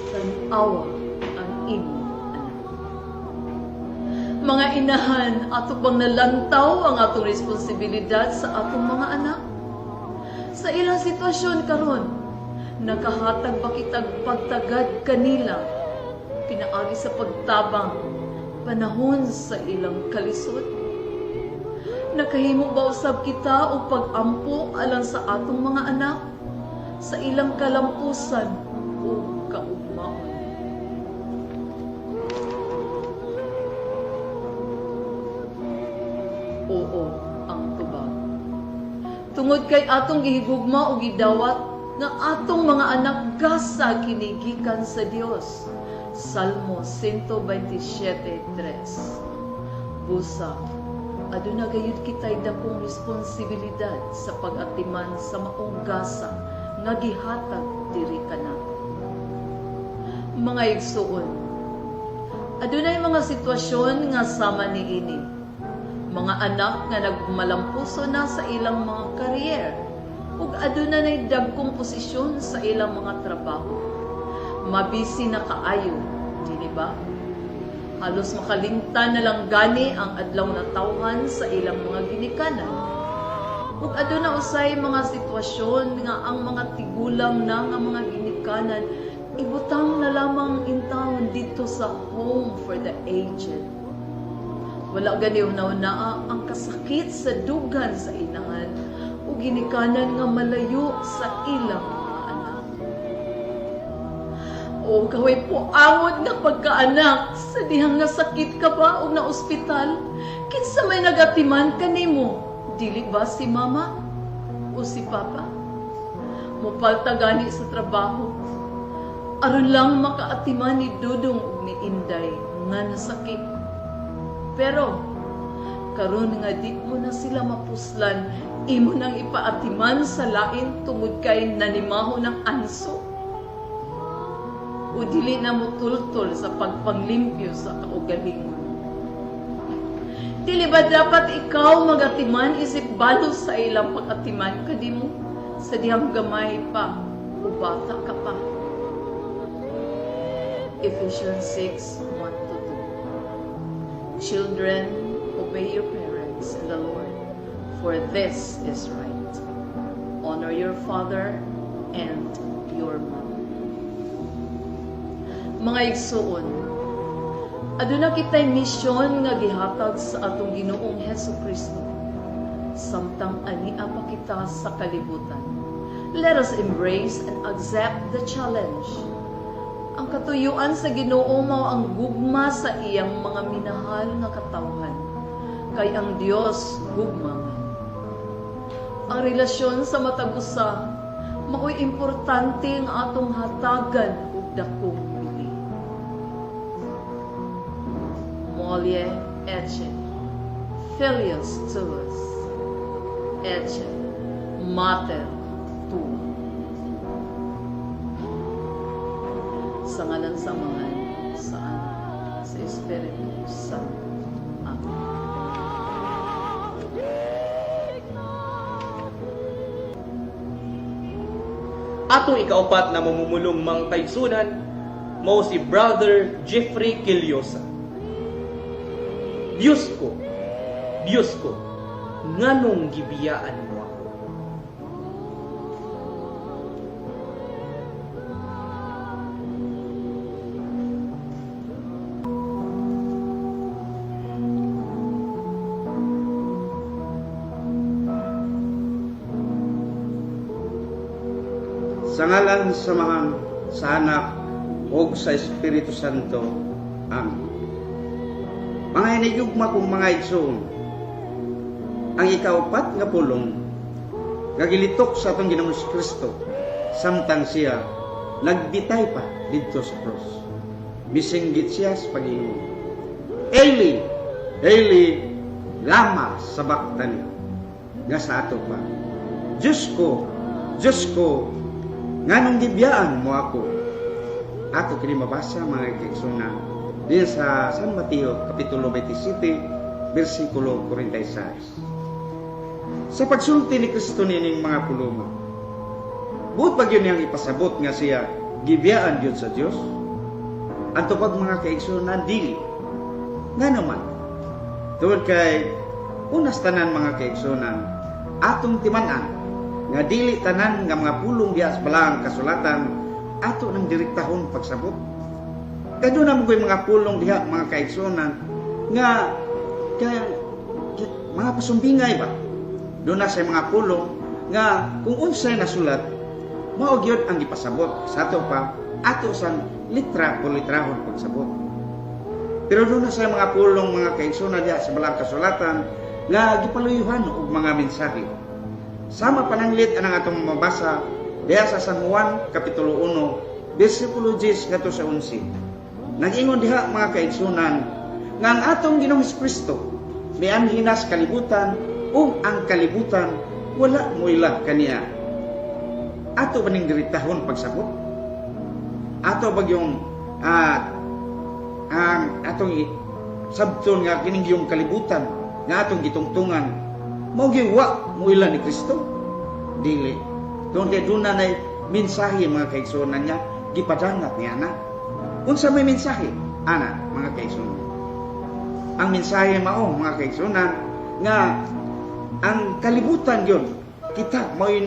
tan-awa ang imong anak. Mga inahan, ato bang nalantaw ang atong responsibilidad sa atong mga anak? Sa ilang sitwasyon karon, nakahatag ba kitag pagtagad kanila, pinaagi sa pagtabang, panahon sa ilang kalisod? Nakahimo ba usab kita o pag-ampo alang sa atong mga anak, sa ilang kalampusan o kaugmaon? Oo, ang tubag. Tungod kay atong gihigugma o gidawat nga atong mga anak gasa kinigikan sa Dios. Salmo 127:3. Busa, aduna gayud kitay dakong responsibilidad sa pag-atiman sa maong gasa nga gihatag diri kanato. Mga igsuon, adunay mga sitwasyon nga sama niini. Mga anak nga nagmalampuso na sa ilang mga karyer ug aduna nay dagkong posisyon sa ilang mga trabaho. Mabisi na kaayo, dili ba? Halos makalimtan na lang gani ang adlaw na tawhan sa ilang mga ginikanan. Ug aduna usay mga sitwasyon nga ang mga tigulang na nga mga ginikanan ibutang na lamang in town dito sa home for the aged. Wala gani una-una ang kasakit sa dugan sa inahan o ginikanan nga malayo sa ilang mga anak. O kaway po angod nga pagkaanak, sa dihang nga sakit ka ba o na ospital, kinsa may nagatiman kanimo, dili ba si mama o si papa? Mupalta gani sa trabaho, aron lang makaatiman ni Dudong ug ni Inday nga nasakit. Pero, karon nga di mo na sila mapuslan, imo nang ipaatiman sa lain tungod kay nanimaho ng anso. O dili na mo tultol sa pagpanglimpyo sa kaugalingon. Dili ba dapat ikaw magatiman isip balos sa ilang pag-atiman kadimo sa dihang gamay pa o bata ka pa? Ephesians 6:1-2. Children, obey your parents in the Lord, for this is right. Honor your father and your mother. Mga igsuon, aduna kitay misyon nga gihatag sa atong Ginoong Hesukristo. Samtang ania pa kita sa kalibutan, let us embrace and accept the challenge. Ang katuyuan sa Ginoo mao ang gugma sa iyang mga minahal nga katawhan, kay ang Dios gugma man. Ang relasyon sa matag usa mao'y importante nga atong hatagan ug dakong bili. Molie ecce, filius tuus, ecce, mater tua. Sa ngalan sa Amahan, sa Anak, sa Espiritu Santo. Amen. Atong ikaupat na mamumulong mga kaigsunan, mao si Brother Jeffrey Quillosa. Diyos ko, nganong gibiyaan mo ako? Sa ngalan sa Amahan, sa Anak, ug sa Espiritu Santo. Amen. Mga hinigugma kong mga igsoon, ang ikaupat nga pulong nga gilitok sa atong Ginoong Kristo samtang siya nagbitay pa didto sa cross. Bisinggit siya sa pag-ingon, Eli, Eli, lama sabachthani, nga sa ato pa, Diyos ko, nganong gibiyaan mo ako? Ato kini mabasa mga kaigsunan din sa San Mateo kapitulo 27 bersikulo 46. Sa pagsulti ni Kristo nining mga pulong, buot pa gyud niyang ipasabot nga siya gibiyaan gyud sa Dios. Ang tupag mga kaigsunan dili. Nga naman, tungod kay unas tanan mga kaigsunan, atong timan-an nga dili tanan nga mga pulong diha sa balaang kasulatan ato nang direktahon pagsabot. Kay doon naman ko'y mga pulong diha mga kaigsunan nga kaya mga pasumbingay ba? Doon na sa mga pulong nga kung unsay nasulat, mao gyud ang ipasabot sa ato pa ato sang litra o litrahon pagsabot. Pero doon na sa mga pulong mga kaigsunan diha sa balaang kasulatan nga gipaluyuhan og mga mensahe. Sama pananglit anang atong mabasa diha sa San Juan kapitulo 1 bersikulo 10 ngadto sa 11. Nag-ingon diha mga kaigsunan nga ang atong Ginoong Kristo mianhinas kalibutan ug ang kalibutan wala moila kaniya. Ato baning diritahon pagsabot? Ato bagyong ang atong sabton nga kining yung kalibutan nga atong gitungtungan mao gyud wa moila ni Kristo? Dili. Doon kay doon na mensahe mga kaigsunan niya gipadangat niya na. Unsa may mensahe? Ana mga kaigsunan. Ang mensahe mao mga kaigsunan nga ang kalibutan yun kita mao'y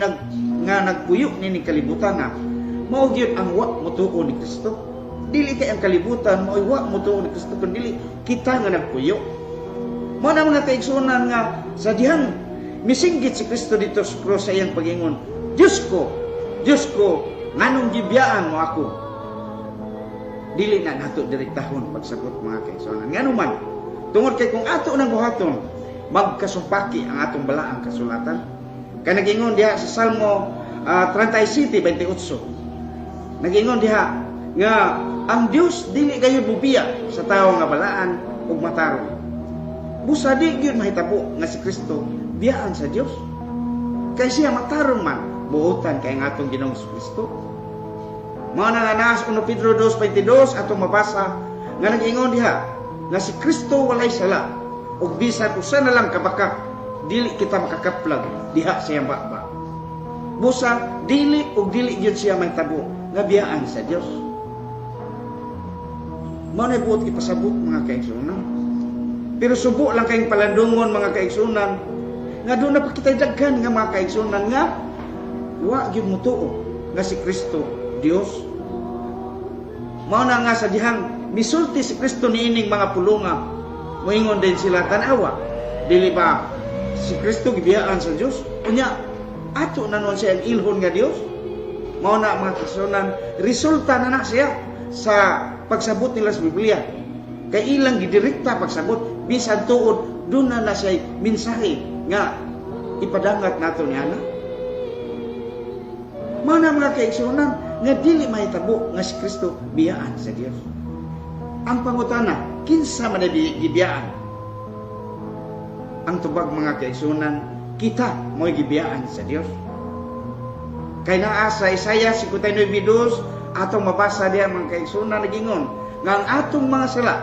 nagpuyo ni kalibutan na mao gyud ang wa motuo ni Kristo. Dili kay ang kalibutan mao'y wa motuo ni Kristo kundi kita nga nagpuyo. Mao na mga kaigsunan nga sa dihang misinggit si Kristo dito sa krus sa iyang pag-ingon, Diyos ko, nganong gibiyaan mo ako? Dili na nato direktahon pagsabot mga kaigsunan. Ngano man, tungod kay kung ato nang buhaton, magkasumpaki ang atong balaang kasulatan. Kaya nag-ingon diha sa Salmo 37:28. Nag-ingon diha nga ang Dios dili gayud mubiya sa tawo nga balaan ug matarong. Busa di gyud mahitabo nga si Kristo biyaan sa Dios. Kay siya matarong man buotan kay ang atong Ginoong Kristo. Mao na nga nas 1 Pedro 2:22 atong mabasa nga nag-ingon diha nga si Kristo walay sala ug bisan usa na lang kabaka dili kita makakaplag diha sa iyang baba. Busa dili gyud siya mahitabo nga biyaan sa Dios. Mao na buot ipasabot mga kaigsunan. Pero subo lang kayong palandungon mga kaigsunan nga doon na pa kita daghan nga mga kaigsunan nga wa gyud mutuo nga si Kristo Dios. Mao na nga sa dihang misulti si Kristo niining mga pulunga, moingon din sila tanawa, dili ba si Kristo gibiyaan sa Dios? Unya ato nanon siya ang ilhon nga Dios. Mao na mga kaigsunan, resulta na siya sa pagsabot nila sa Biblia. Kay ilang gidirekta pagsabot bisan tuod doon na siya mensahe nga ipadangat nato niya na. Mao na mga kaigsunan nga dili mahitabo nga si Kristo biyaan sa Dios. Ang pangutana, kinsa man gibiyaan? Ang tubag mga kaigsunan, kita mo'y gibiyaan sa Dios. Kay naa sa Isaiah 59:2 atong mabasa diha mga kaigsunan nagingon nga ang atong mga sala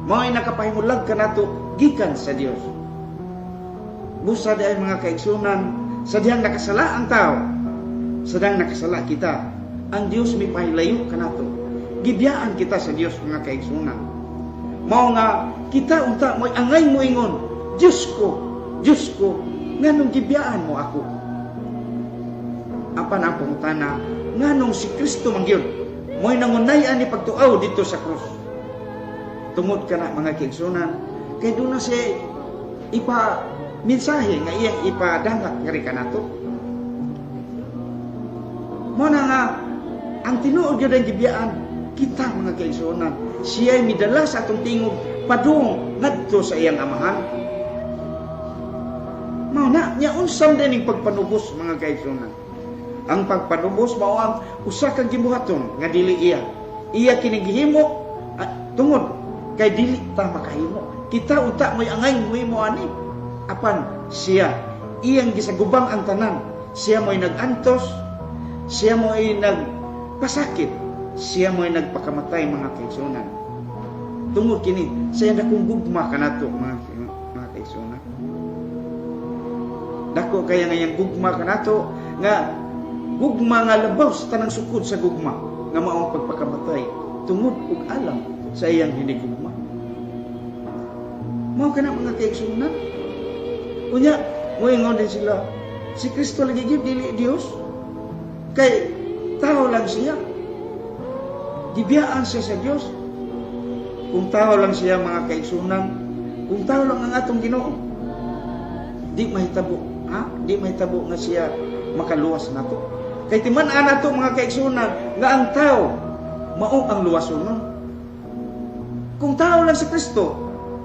mao'y nakapahimulag kanato gikan sa Dios. Busa diay mga kaigsunan, sa dihang nakasala ang tao, sa dihang nakasala kita, ang Dios may pahilayo kanato. Gibiyaan kita sa Dios mga kaigsunan. Mao nga kita unta mo'y angay mo ingon, Diyos ko, nganong gibiyaan mo ako? Apan ang pangutana, nganong si Kristo mangyud mo'y nangunayan ni pagtuaw dito sa krus? Tungod ka na mga kaigsunan, kay doon na siya mensahe nga iyang ipadangat nga rin ka nato. Mo na nga, ang tinuod yun ang gibiyaan, kita mga kaigsunan, siya ay midala sa atong tingog, padung ngadto sa iyang amahan. Mao na nya unsam din ning pagpanubos mga kaigsunan. Ang pagpanubos mao ang usa ka gibuhaton nga dili iya kini gihimo tungod kay dili ta makahimo. Kita uta moy angay mo ani apan siya iyang gisagubang ang tanan. Siya mo'y nag-antos, siya mo'y nagpasakit, siya mo'y nagpakamatay mga kaigsunan. Tungod kini, siya dakong gugma kanato mga kaigsunan. Dako kaya ngayang gugma kanato nga gugma nga labaw sa tanang sukod sa gugma nga maong pagpakamatay tungod ug alam sa iyang hinigugma. Mao kana mga kaigsunan. Unya, moingon din sila, si Kristo lagi gid dili Dios. Kay tao lang siya. Gibiyaan siya sa Dios. Kung tao lang siya mga kaigsunan, kung tao lang ang atong Ginoo, di mahitabo, Di mahitabo nga siya makaluwas nato. Kay timan-an nato mga kaigsunan nga ang tao mao ang luwasonon. Kung tao lang si Kristo,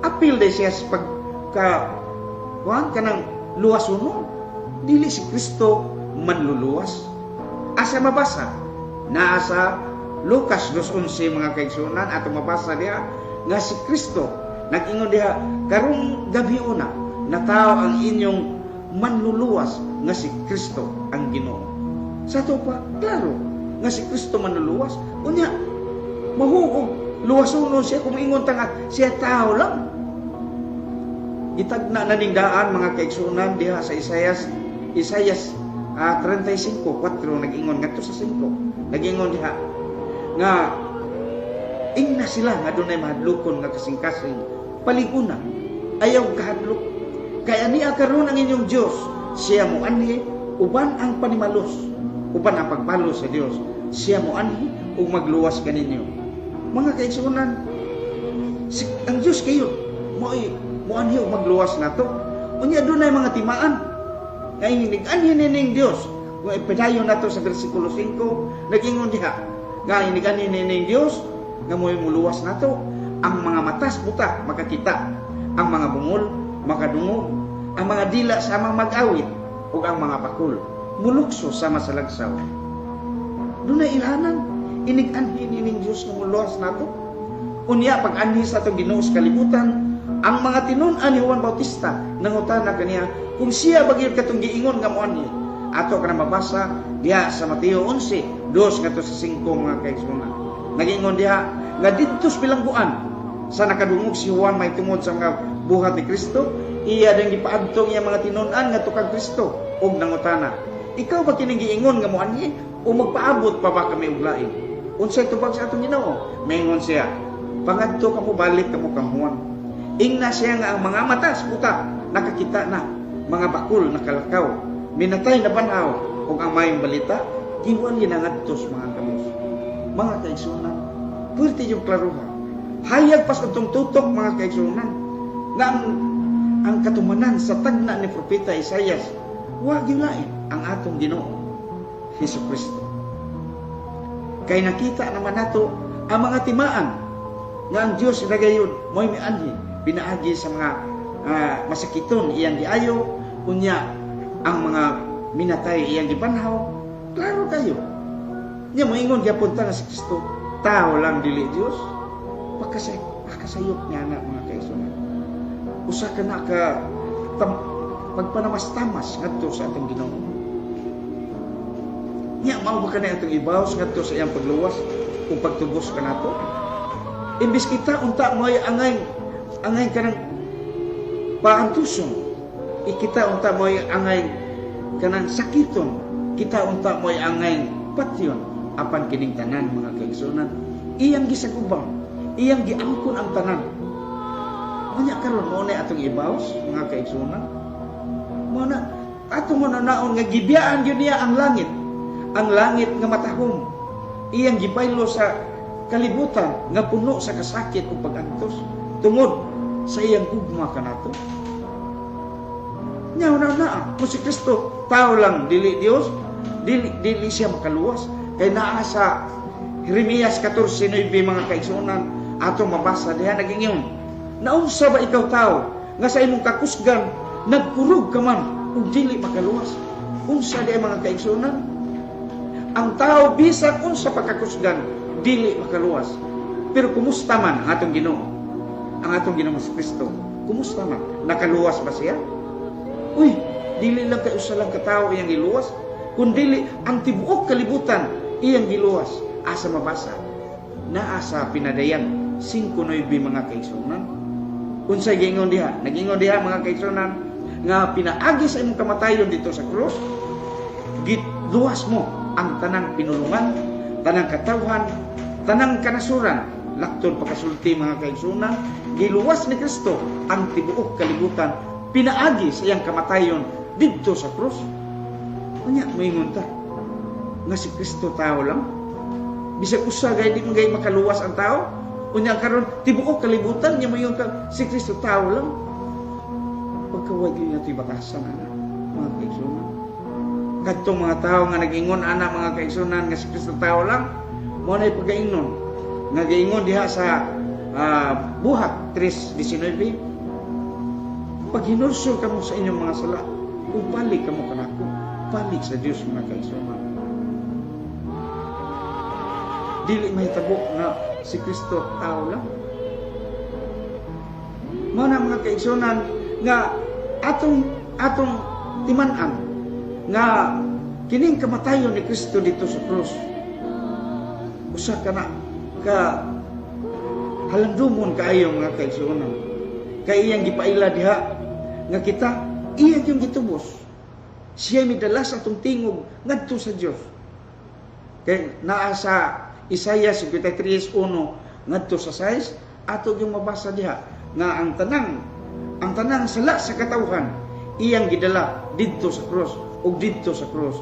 apil day siya sa kanang luwasonon. Dili si Kristo manluluwas. Asa mabasa? Naa sa Lucas 2:11 mga kaigsunan ato mabasa diha nga si Kristo nag-ingon diha karong gabi una natao ang inyong manluluwas nga si Kristo ang Ginoo. Sa to pa klaro nga si Kristo manluluwas. Unya mahuog luwasonon siya kung ingon ta nga siya tao lang. Gitagna na ning daan mga kaigsunan diha sa Isaias 35:4 nag-ingon ngadto sa 5 nag-ingon diha nga ingna sila nga dunay mahadlokon nga kasing-kasing paliguna ayaw kahadlok kaya niya karon ang inyong Dios siya mo anhi uban ang panimalos uban ang pagpalos sa Dios siya mo anhi ug magluwas kaninyo mga kaigsunan ang Dios kayo mo anhi ug magluwas nato unya dunay mga timaan nga inigan ning Dios kung ipadayon nato sa bersikulo 5 nag-ingon diha nga inigan ning Dios nga mo'y muluwas nato ang mga matas buta makakita ang mga bungol makadungog ang mga dila sama mag-awit ug ang mga bakol mulukso sama sa lagsaw dunay ilhanan inigan ning Dios nga muluwas nato unya pag-anhi sa atong Ginoo sa kalibutan ang mga tinun-an ni Juan Bautista nangutana kaniya kung siya bagay katong giingon nga moan niya. Ato ka na mabasa diha sa Mateo 11:2 ngadto sa 5 mga kaigsunan. Nagingon diha nga didto sa bilangguan sa nakadungog si Juan may tungod sa mga buhat ni Kristo, iya ding gipaadtong iya mga tinun-an ngadto kang Kristo ug nangutana, ikaw ba kining giingon nga moan niya o magpaabot pa ba kami og lain? Unsay tubag sa atong Ginoo? Maingon siya, pangadto kamo balik kamo kang Juan. Ingna siya nga ang mga matas buta nakakita na, mga bakul nakalakaw, minatay na banaw ug ang mayong balita giwan ginangadtos mga kamos. Mga kaigsunan, pwerte yung klaruha. Hayag pas atong tutok mga kaigsunan nga ang katumanan sa tagna ni propeta Isaias wa gyud ang atong Ginoo Hesukristo. Kay nakita naman nato ang mga timaan nga ang Dios nagayon mo'y mianhi pinaagi sa mga masakiton iyang giayo unya ang mga minatay iyang gibanhaw klaro kayo nya moingon gyapon ta nga si Kristo tao lang dili Dios pakasayop niya na mga kaigsunan usa ka na ka pagpanamastamas ngadto sa atong Ginoo nya mao ba kanay atong ibaws ngadto sa iyang pagluwas kung pagtubos kanato imbis kita unta mo'y angay kanang paantuson ikita unta mo'y angay kanang sakiton kita unta mo'y angay patyon apan kining tanan mga kaigsunan iyang gisagubang iyang giangkon ang tanan unya karon mo na atong ibaws mga kaigsunan mo na atong naon nga gibiyaan gyud niya ang langit nga matahom iyang gibaylo sa kalibutan nga puno sa kasakit ug pag-antos tungod sa iyang gugma kanato. Nyaw na kung si Kristo tao lang dili Dios, dili siya makaluwas. Kay naa sa Jeremias 14:9 mga kaigsunan ato mabasa diha nagingon. Naunsa ba ikaw tao nga sa imong kakusgan nagkurog ka man ug dili makaluwas. Unsa di mga kaigsunan? Ang tao bisag unsa pagkakusgan dili makaluwas. Pero kumusta man ang atong Ginoo? Ang atong Ginoo si Kristo, kumusta man? Nakaluwas ba siya? Uy, dili lang kay usa lang ka tawo iyang giluwas, kundi ang tibuok kalibutan iyang giluwas. Asa mabasa? Naa sa pinadayan 5:9 mga kaigsunan. Unsay giingon diha? Nagingon diha mga kaigsunan nga pinaagi sa imong kamatayon dito sa krus, gitluwas mo ang tanang pinulungan, tanang katawhan, tanang kanasuran, lakton pagkasulti mga kaigsunan, giluwas ni Kristo ang tibuok kalibutan, pinaagi sa iyang kamatayon didto sa krus. Unya moingon ta nga si Kristo tao lang, bisag usa gay di gay makaluwas ang tao. Unya karon tibuok kalibutan nya moingon ka si Kristo tao lang. Pagkawag yun natin batasan, anak, mga kaigsunan. Kadtong mga tao nga nag-ingon, anak, mga kaigsunan, nga si Kristo tao lang, mo na ipag-ingon. Nga gaingon diha sa Buhat 3:19, pag hinulsol ka mo sa inyong mga sala, upalik ka mo kanako, balik sa Diyos, mga kaigsunan. Dili mahitabo nga si Kristo tao lang. Mo na mga kaigsunan, nga atong timan-an nga kining kamatayon ni Kristo dito sa krus, usa ka na ka halandumon kaayo mga kaigsunan, kay iyang gipaila diha nga kita iyang yung gitubos, siya midala sa atong tingog ngadto sa Dios. Kay naa sa Isaiah 53:1 ngadto sa 6 ato yung mabasa diha nga ang tanang sala sa katawhan iyang gidala didto sa cross ug didto sa cross.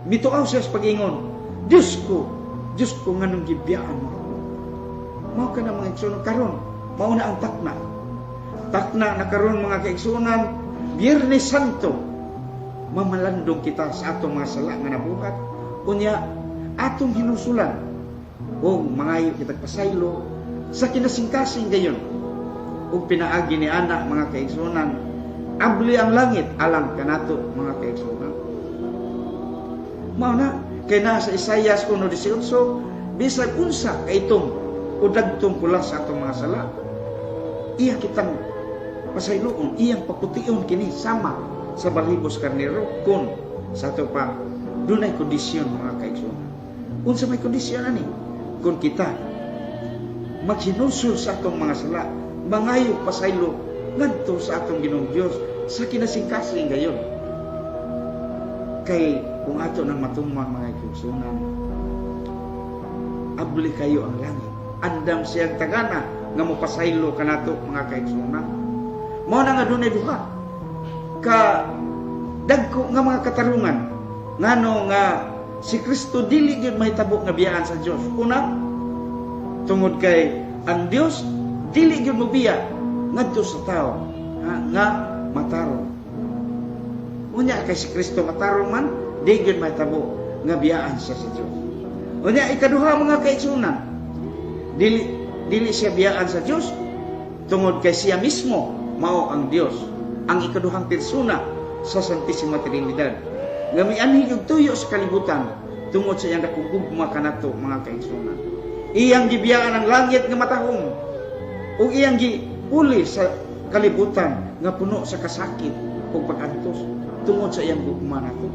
Mituaw siya sa pag-ingon, Diyos ko nganong gibiyaan mo. Mao ka na mga igsunan karon, mao na ang takna na karon mga kaigsunan, Biyernes Santo, mamalandong kita sa atong mga sala nga nabuhat, unya atong hinusulan ug mangayo kitag pasaylo sa kinasingkasing gayon. Ug pinaagi ni anak mga kaigsunan, abli ang langit alang kanato mga kaigsunan. Mao na kay na sa Isaiah 1:18, bisag unsa kaitong udagtong pula sa atong mga sala, iya kitang pasayloon, iyang papution kini sama sa balhibos karnero kun sa ato pa dunay kondisyon mga kaigsunan. Unsa may kondisyon ani? Kun kita maghinulsol sa atong mga sala, mangayo pasaylo ngadto sa atong Ginoong Dios sa kinasingkasing gayon. Kay kung ato nang matumang mga kaigsunan, abli kayo ang langit, andam siyang tagana nga mopasaylo kanato mga kaigsunan. Mao na nga dunay duha ka dagko nga mga katarungan ngano nga si Kristo dili gyud mahitabo nga biyaan sa Dios. Una, tungod kay ang Dios dili gyud mobiya ngadto sa tao nga matarong. Unya kay si Kristo matarong man, di gyud mahitabo nga biyaan siya sa Dios. Unya ikaduha mga kaigsunan, dili siya biyaan sa Dios tungod kay siya mismo mao ang Dios, ang ikaduhang persona sa Santisima Trinidad. Nga mianhig og tuyo sa kalibutan tungod sa iyang dakong gugma kanato mga kaigsunan. Iyang gibiyaan ang langit nga matahom ug iyang giuli sa kalibutan nga puno sa kasakit ug pag-antos tungod sa iyang gugma nato.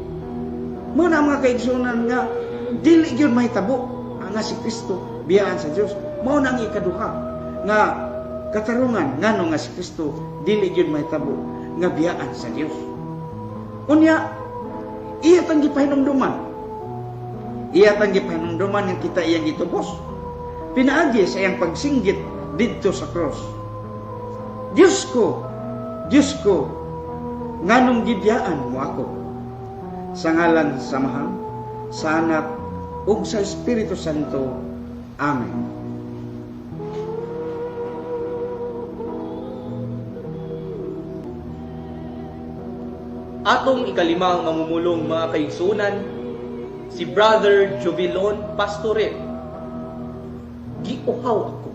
Mao na mga kaigsunan nga dili gyud mahitabo nga si Kristo biyaan sa Dios. Mao na ang ikaduha nga katarungan ngano nga si Kristo dili gyud mahitabo nga biyaan sa Dios. Unya iya tang gipahinumduman. Iya tang gipahinumduman nga kita iyang gitubos. Pinaagi sa iyang pagsinggit didto sa cross. Diyos ko, nganong gibiyaan mo ako? Sa ngalan sa Mahal, sa Anak, ug sa Espiritu Santo. Amen. Atong ikalimang mamumulong mga kaigsunan, si Brother Jovilon Pastoret. Giuhaw ako.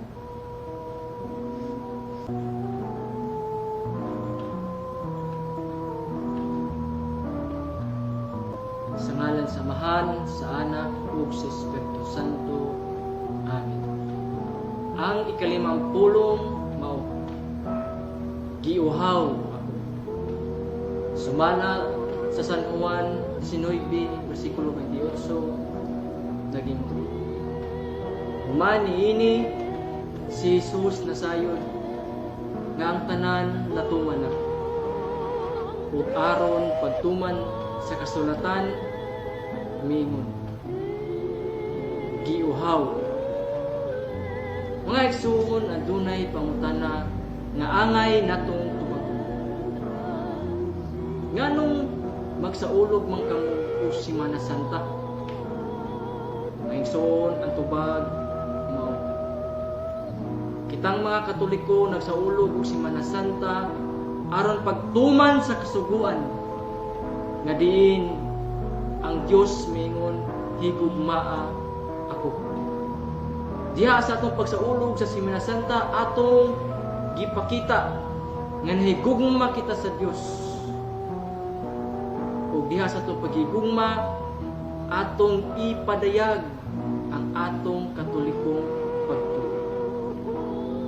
ngalan sa Amahan, sa Anak, ug sa Espiritu Santo. Amen. Ang ikalimang pulong mao, giuhaw ako. Sumala sa San Juan 19, versikulo 28, naging humaniini si Jesus nasayod nga ang tanan latuman na. Ug aron pagtuman sa kasulatan mingon, giuhaw. Mga igsoon, adunay pangutana nga angay natong tubagon. Nganong magsaulog man kang Semana Santa? Mga igsoon, ang tubag mao. Kitang mga Katoliko nagsaulog og Semana Santa aron pagtuman sa kasuguan nga diin ang Dios mingon, higugmaa ako. Diha sa atong pagsaulog sa Semana Santa atong gipakita nga nahigugma kita sa Dios. Ug diha sa atong paghigugma atong ipadayag ang atong Katolikong pagtuo.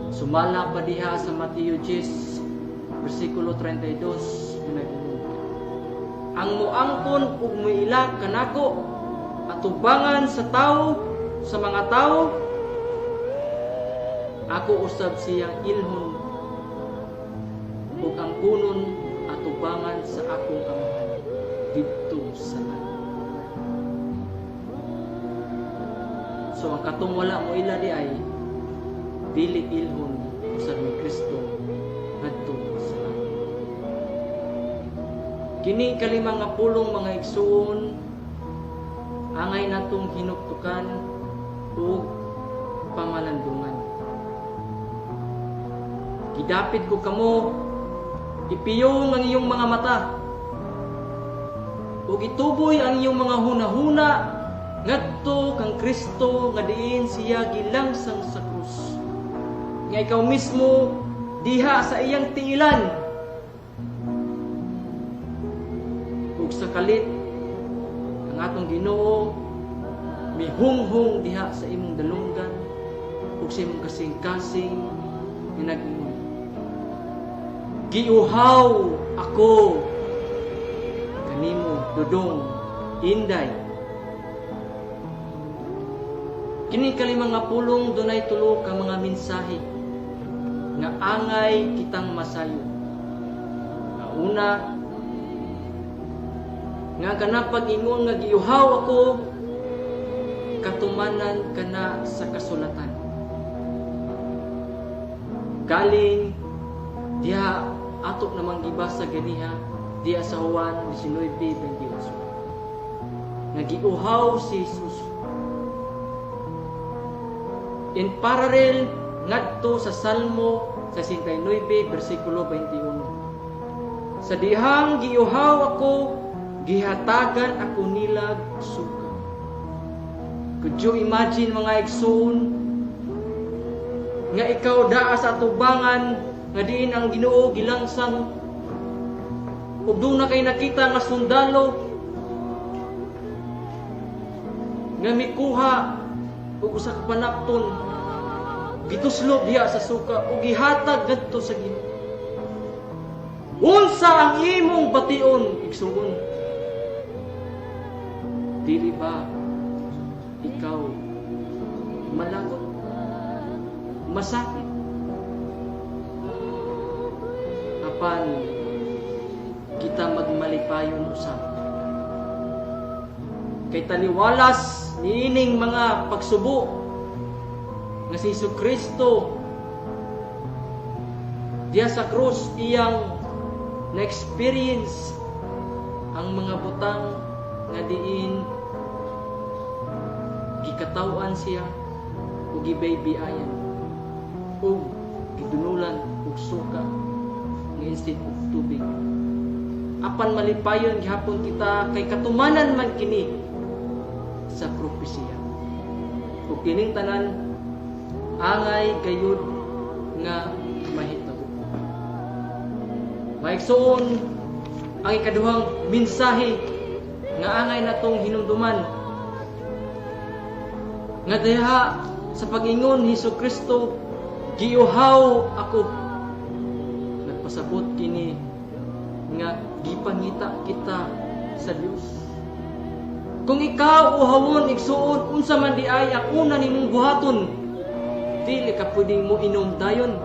Sumala pa diha sa Mateo 10 versikulo 32 naging, ang muangkon ug muila kanako atubangan sa tao, sa mga tao, ako usab siyang ilhon ug ang kunon atubangan sa akong Amahan didto sa langit. So ang katong wala mo ila di ay dili ilhon usab ni Kristo ngadto sa langit. Kini kalimang nga pulong mga igsoon, angay natong hinuktukan ug pamalandungan. Gidapit ko kamo, ipiyong ang iyong mga mata, ug ituboy ang iyong mga hunahuna ngadto kang Kristo nga diin siya gilangsang sa krus. Nga ikaw mismo diha sa iyang tiilan, ug sa kalit ang atong Ginoo mihunghong diha sa imong dalunggan ug sa imong kasing-kasing nga nag-ingon, giuhaw ako kanimo dudong inday. Kini kalimang nga pulong dunay tulo ka mga mensahe nga angay kitang masayo. Nga una, nga kana pag-ingon nga giuhaw ako, katumanan kana sa kasulatan. Galing diha atok namang gibasa ganiha diha sa Juan 19:28. Nga giuhaw si Jesus. In parallel ngadto sa Salmo 69 versikulo 21. Sa dihang giuhaw ako, gihatagan ako nilag suka. Could you imagine mga igsoon nga ikaw daa sa atubangan nga diin ang Ginoo gilangsang ug doon na kay nakita nga sundalo nga mikuha ug usa ka panapton gituslob diha sa suka ug gihatag ngadto sa Ginoo. Unsa ang imong bation, igsuon? Dili ba ikaw malagot, masakit, apan kita magmalipayon usab? Kay taliwalas niining mga pagsubo nga si Jesucristo diya sa krus iyang na-experience ang mga butang nga diin gikataw-an siya ug gibaybiayan ug gidunulan og suka nga instead of tubig. Apan malipayon gihapon kita kay katumanan man kini sa propesya. Ug kining tanan angay gayud nga mahitabo. Maigsoon ang ikaduhang mensahe nga angay natong hinumduman nga diha sa pag-ingon ni Hesus Kristo, giuhaw ako. Nagpasabot kini nga gipangita kita sa Dios. Kung ikaw uhawon igsuon unsa man di ay ang una nimong buhaton, dili ka pwedeng mo inom dayon,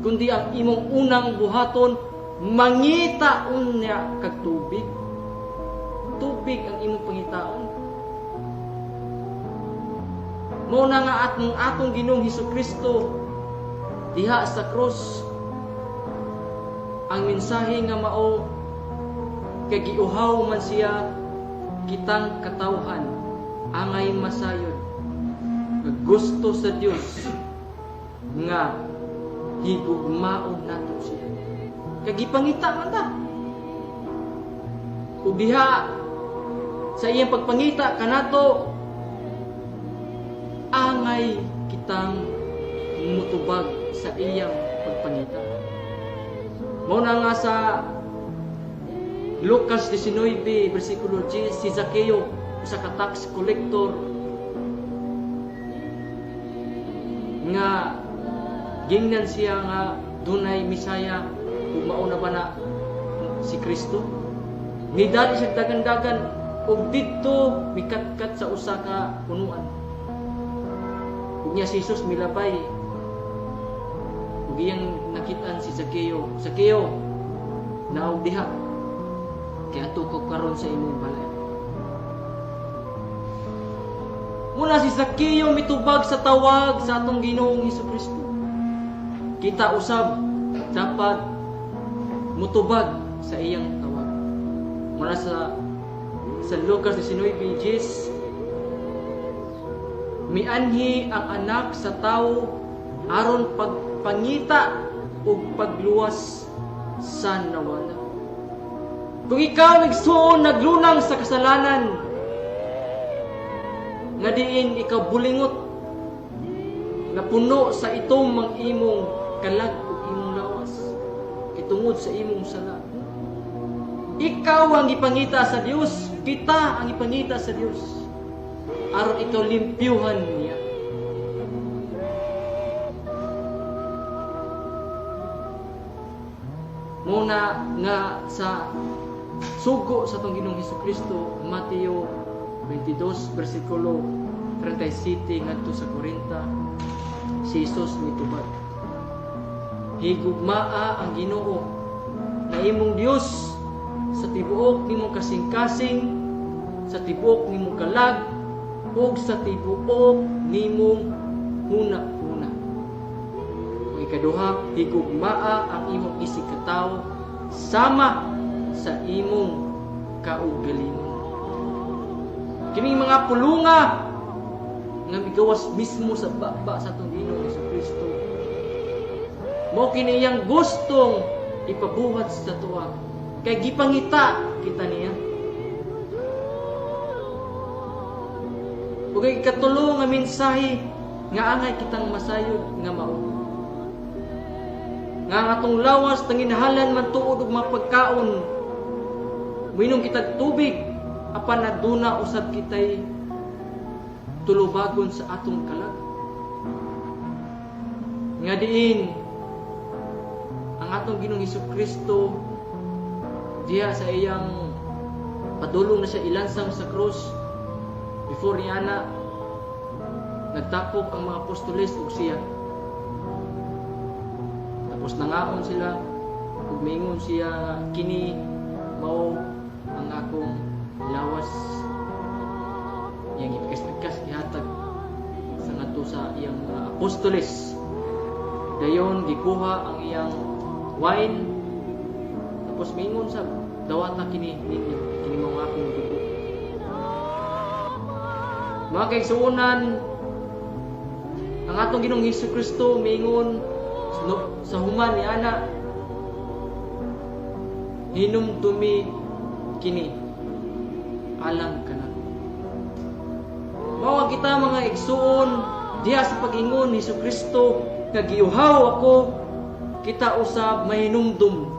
kundi ang imong unang buhaton mangita unya kag tubig. Tubig ang imong pangitaon. Mao na nga atong Ginoong Hesukristo diha sa krus, ang mensahe nga mao kay giuhaw man siya kitang katawhan angay masayod nga gusto sa Dios nga higugmaon nato siya. Kay gipangita man ta. Ug diha sa iyang pagpangita kanato angay kitang mutubag sa iyang pagpangita. Mao na nga sa Lucas 19 versikulo 10, si Zaccheo, sa tax collector nga gingnan siya nga dunay Misaya ug mao na ba na si Kristo. Nidali siya dagan-dagan ug didto mikatkat sa usa ka punuan. Ug niya si Jesus milabay. Ug iyang nakitaan si Zaccheo. Zaccheo, naog diha. Kaya ato ko karon sa imong balay. Muna si Zaccheo mitubag sa tawag sa atong Ginoong Hesukristo. Kita usab dapat mutubag sa iyang tawag. Mula sa Lucas 19:10, mianhi ang anak sa tawo aron pagpangita ug pagluwas sa nawala. Kung ikaw igsuon naglunang sa kasalanan, nga diin ikaw bulingot, nga puno sa itom ang imong kalag ug imong lawas, kitungod sa imong sala. Ikaw ang ipangita sa Dios, kita ang ipangita sa Dios, aron ikaw limpyuhan niya. Muna nga sa sugo sa atong Ginoong Hesukristo, Mateo 22 versikulo 37 ngadto sa 40, si Jesus mitubag. Higugmaa ang Ginoo na imong Dios sa tibuok nimong kasing-kasing, sa tibuok nimong kalag, ug sa tibuok nimong hunap-hunap. Ug ikaduha, higugmaa ang imong isig katawo sama sa imong kaugalingon. Kining mga pulunga nga migawas mismo sa baba sa atong Ginoong Hesukristo, mao kini iyang gustong ipabuhat sa tuwa, kay gipangita kita niya. Ug ikatulo nga mensahe nga angay kitang masayod nga mao, nga ang atong lawas tanginahalan man tuod og mga pagkaon, minom kitag tubig, apan aduna usab kitay tulubagon sa atong kalag. Nga diin ang atong Ginoong Hesukristo diha sa iyang padulong na siya ilansang sa krus, before niya na nagtapok ang mga apostoles ug siya. Tapos nangaon sila ug miingon siya, kini mao ang akong lawas. Yang ipikas-pikas gihatag sa ngadto sa iyang mga apostoles. Dayon gikuha ang iyang wine, tapos miingon sa dawata kini ninyo, kini mao ang akong dugo. Mga kaigsuonan, ang atong Ginoong Hesukristo miingon sa human ni ana, hinumdumi kini alang kanato. Mao kita mga igsuon diha sa pag-ingon ni Hesukristo nga giuhaw ako, kita usab mahinumdum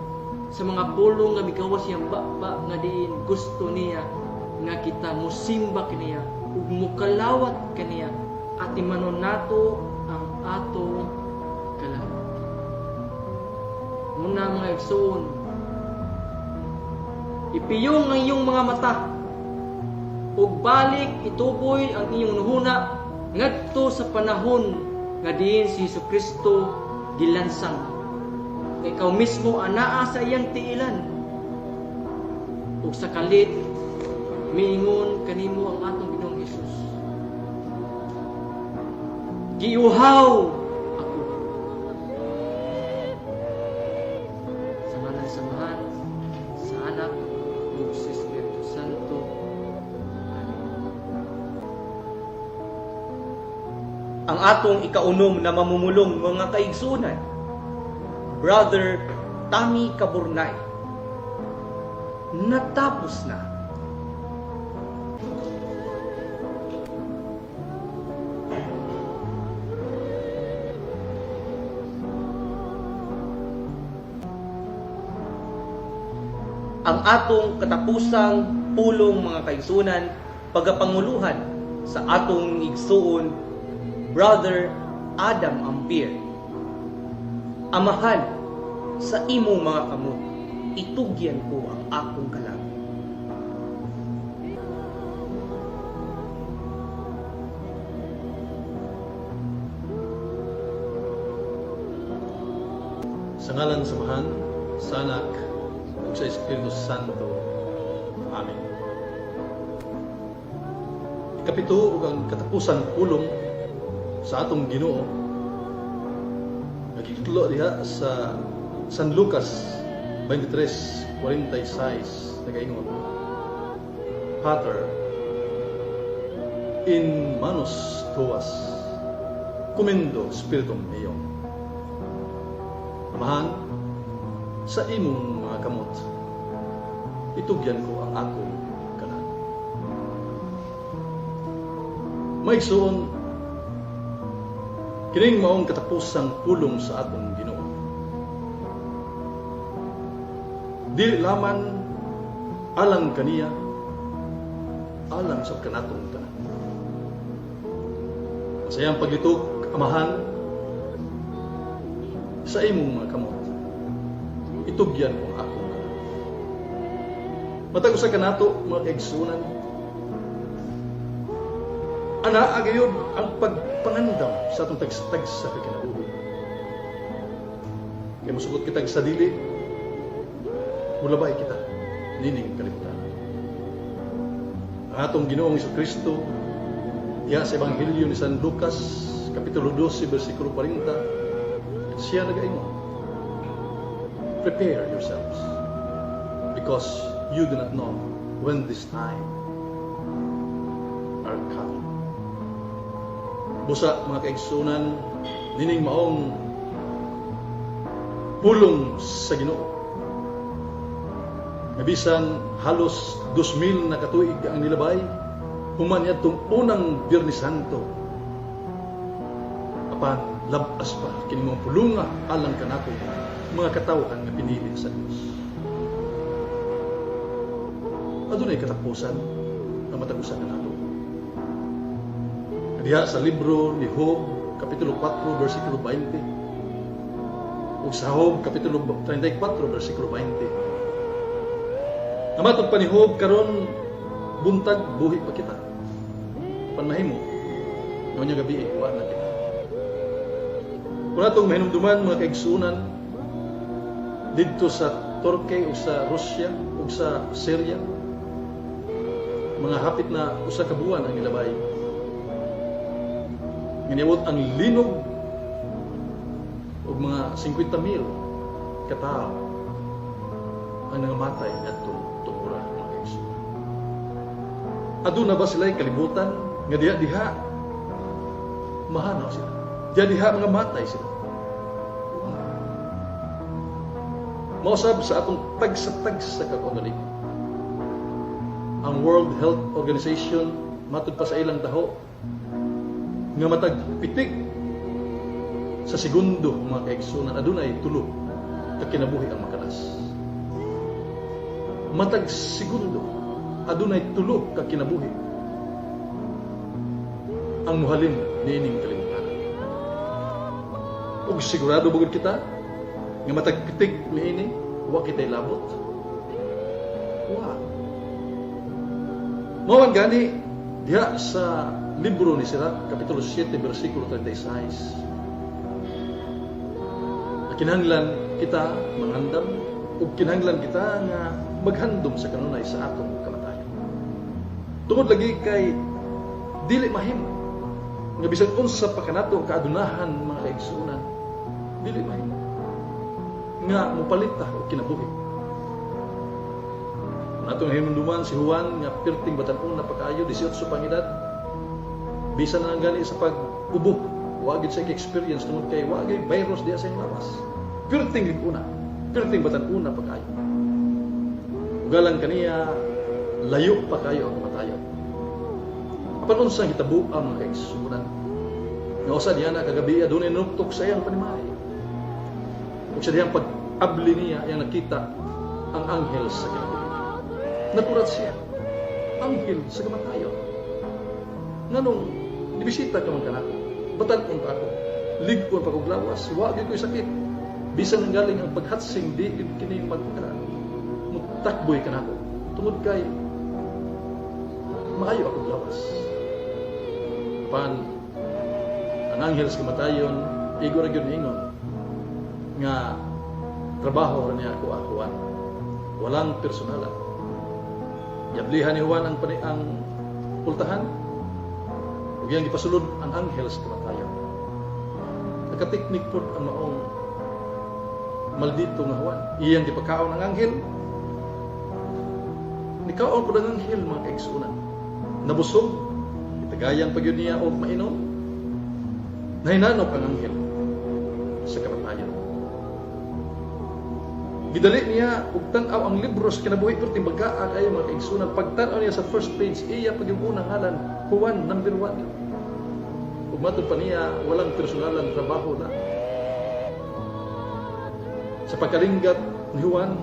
sa mga pulong nga migawas siyang baba nga diin gusto niya nga kita musimba kaniya ug mukalawat kaniya at imanon nato ang atong kalawat. Muna mga igsoon, ipiyong ang iyong mga mata ug balik ituboy ang iyong nuhuna ngadto sa panahon nga diin si Jesucristo gilansang. Ikaw mismo anaa sa iyang tiilan ug sa kalit miingon kanimo ang atong Ginoong Hesus, giuhaw ako. Sa ngalan sa Samahan, sa Anak, ug sa Espiritu Santo. Amen. Ang atong ikaunom na mamumulong mga kaigsunan, Brother Tami Caburnay, natapos na. Ang atong katapusang pulong mga kaigsunan, pagapanguluhan sa atong igsuon, Brother Adam Ampir. Amahan sa imong mga kamot, itugyan ko ang akong kalag. Sa ngalan sa Samahan, sa Anak, ug sa Espiritu Santo. Amen. Ikapito ug ang katapusan pulong sa atong Ginoo nagitulo diha sa San Lucas 23:46 nagaingon, Pater, in manos tuas commendo spiritum meum. Amahan, sa imong mga kamot, itugyan ko ang akong kalag. Maigsoon, kining maong katapusang pulong sa atong Ginoo. Dili laman alang kaniya, alang sa kanatong tanan. Masayang paglitok, Amahan, sa imong mga kamot, itugyan ko ang akong kalag. Matag usa kanato mga kaigsunan, ana agayod ang pagpangandam sa atong tagstag sa kinabuhi. Kaya masugot kitag sa dili, mulabay kita nining kalibutan. Ang atong Ginoong Jesucristo diha sa Ebanghelyo ni San Lucas kapitulo 12 bersikulo 40, siya nagaingon, prepare yourselves because you do not know when this time are coming. Busa mga kaigsunan, nining maong pulong sa Ginoo. Nabisan halos 2,000 na katuig ang nilabay, human yadtong unang Biyernes Santo. Apan labas pa kini mga pulunga alang kanato mga katawhan nga pinili sa Dios. Adunay katapusan nga matag-usa kanato. Diha sa libro ni Job kapitulo 4 bersikulo 20 ug sa Job kapitulo 34 bersikulo 20. Namatod pa ni Job karon buntag buhi pa kita. Panahimo nya gabi wa na kita. Kung atong mahinumduman mga kaigsunan dito sa Turkey o sa Russia o sa Syria, mga hapit na usa ka buwan ang nilabay. Ginawot ang linog o mga 50,000 katao ang nangamatay at tungkura mga kaigsunan. Aduna ba sila'y kalibutan nga diha mahanaw sila? Diha mga matay sila. Mausab sa atong tagsatag sa kakaugaling. Ang World Health Organization matud pa sa ilang taho nga matag pitik sa segundo mga kaigsunan adunay tulo ka kinabuhi ang makalas. Matag segundo adunay tulo ka kinabuhi ang muhalin niining kalibutan. Ug sigurado bugod kita nga matag pitig niini wa kitay labot. Wa. Mawan gani diha sa libro ni Sirach kapitulo 7 bersikulo 36. Kinahanglan kita mangandam ug kinahanglan kita nga maghandom sa kanunay sa atong kamatayon. Tungod lagi kay dili mahimo nga bisan unsa pa kanato kaadunahan mga kaigsunan, dili mahimo nga mupalita og kinabuhi. Natong hinumduman si Juan nga perting batan-on na pagkaayo 18 pang edad. Bisan na gani sa pag-ubo, wa gid sa experience tungod kay wa gid virus diha sa iyang lawas. Perting liguna, perting batan-on na pagkaayo. Ugalang kaniya layo pa kayo ang kamatayon. Apan unsa hitabo ang mga kaigsunan? Nga usa diha na kagabi adunay nuktok sa iyang panimay. Ug sa diyang pag-abli niya iyang nakita ang anghel sa kinabuhi. Naturat siya, anghel sa kamatayon. Nganong nibisita ka man kanako, batan-on pa ako, lig-on pa kog lawas, wa gyud ko'y sakit. Bisan galing ang paghatsing di gid kini magkaran. Mutakboy kanako tungod kay maayo ako lawas. Pan ang anghel sa kamatayon igor gyud ingon nga trabaho ra niya ako akuan. Walang personalan. Yablihan ni Juan ang pultahan. Ug yang gipasulod ang anghel sa kamatayon. Nakateknik pod ang maong maldito nga Juan. Iyang gipakaon ang anghel. Nikaon pod ang anghel mga kaigsunan. Nabusog, itagayan pa gyud niya og mainom. Nahinanok ang anghel sa kamatayon. Gidali niya ug tan-aw ang libro sa kinabuhi perting bagkaan ay mga kaigsunan. Pagtan-aw niya sa first page, iya pag yung unang ngalan, Juan number 1. Ug matud pa niya walang personalan trabaho na. Sa pagkalinggat ni Juan,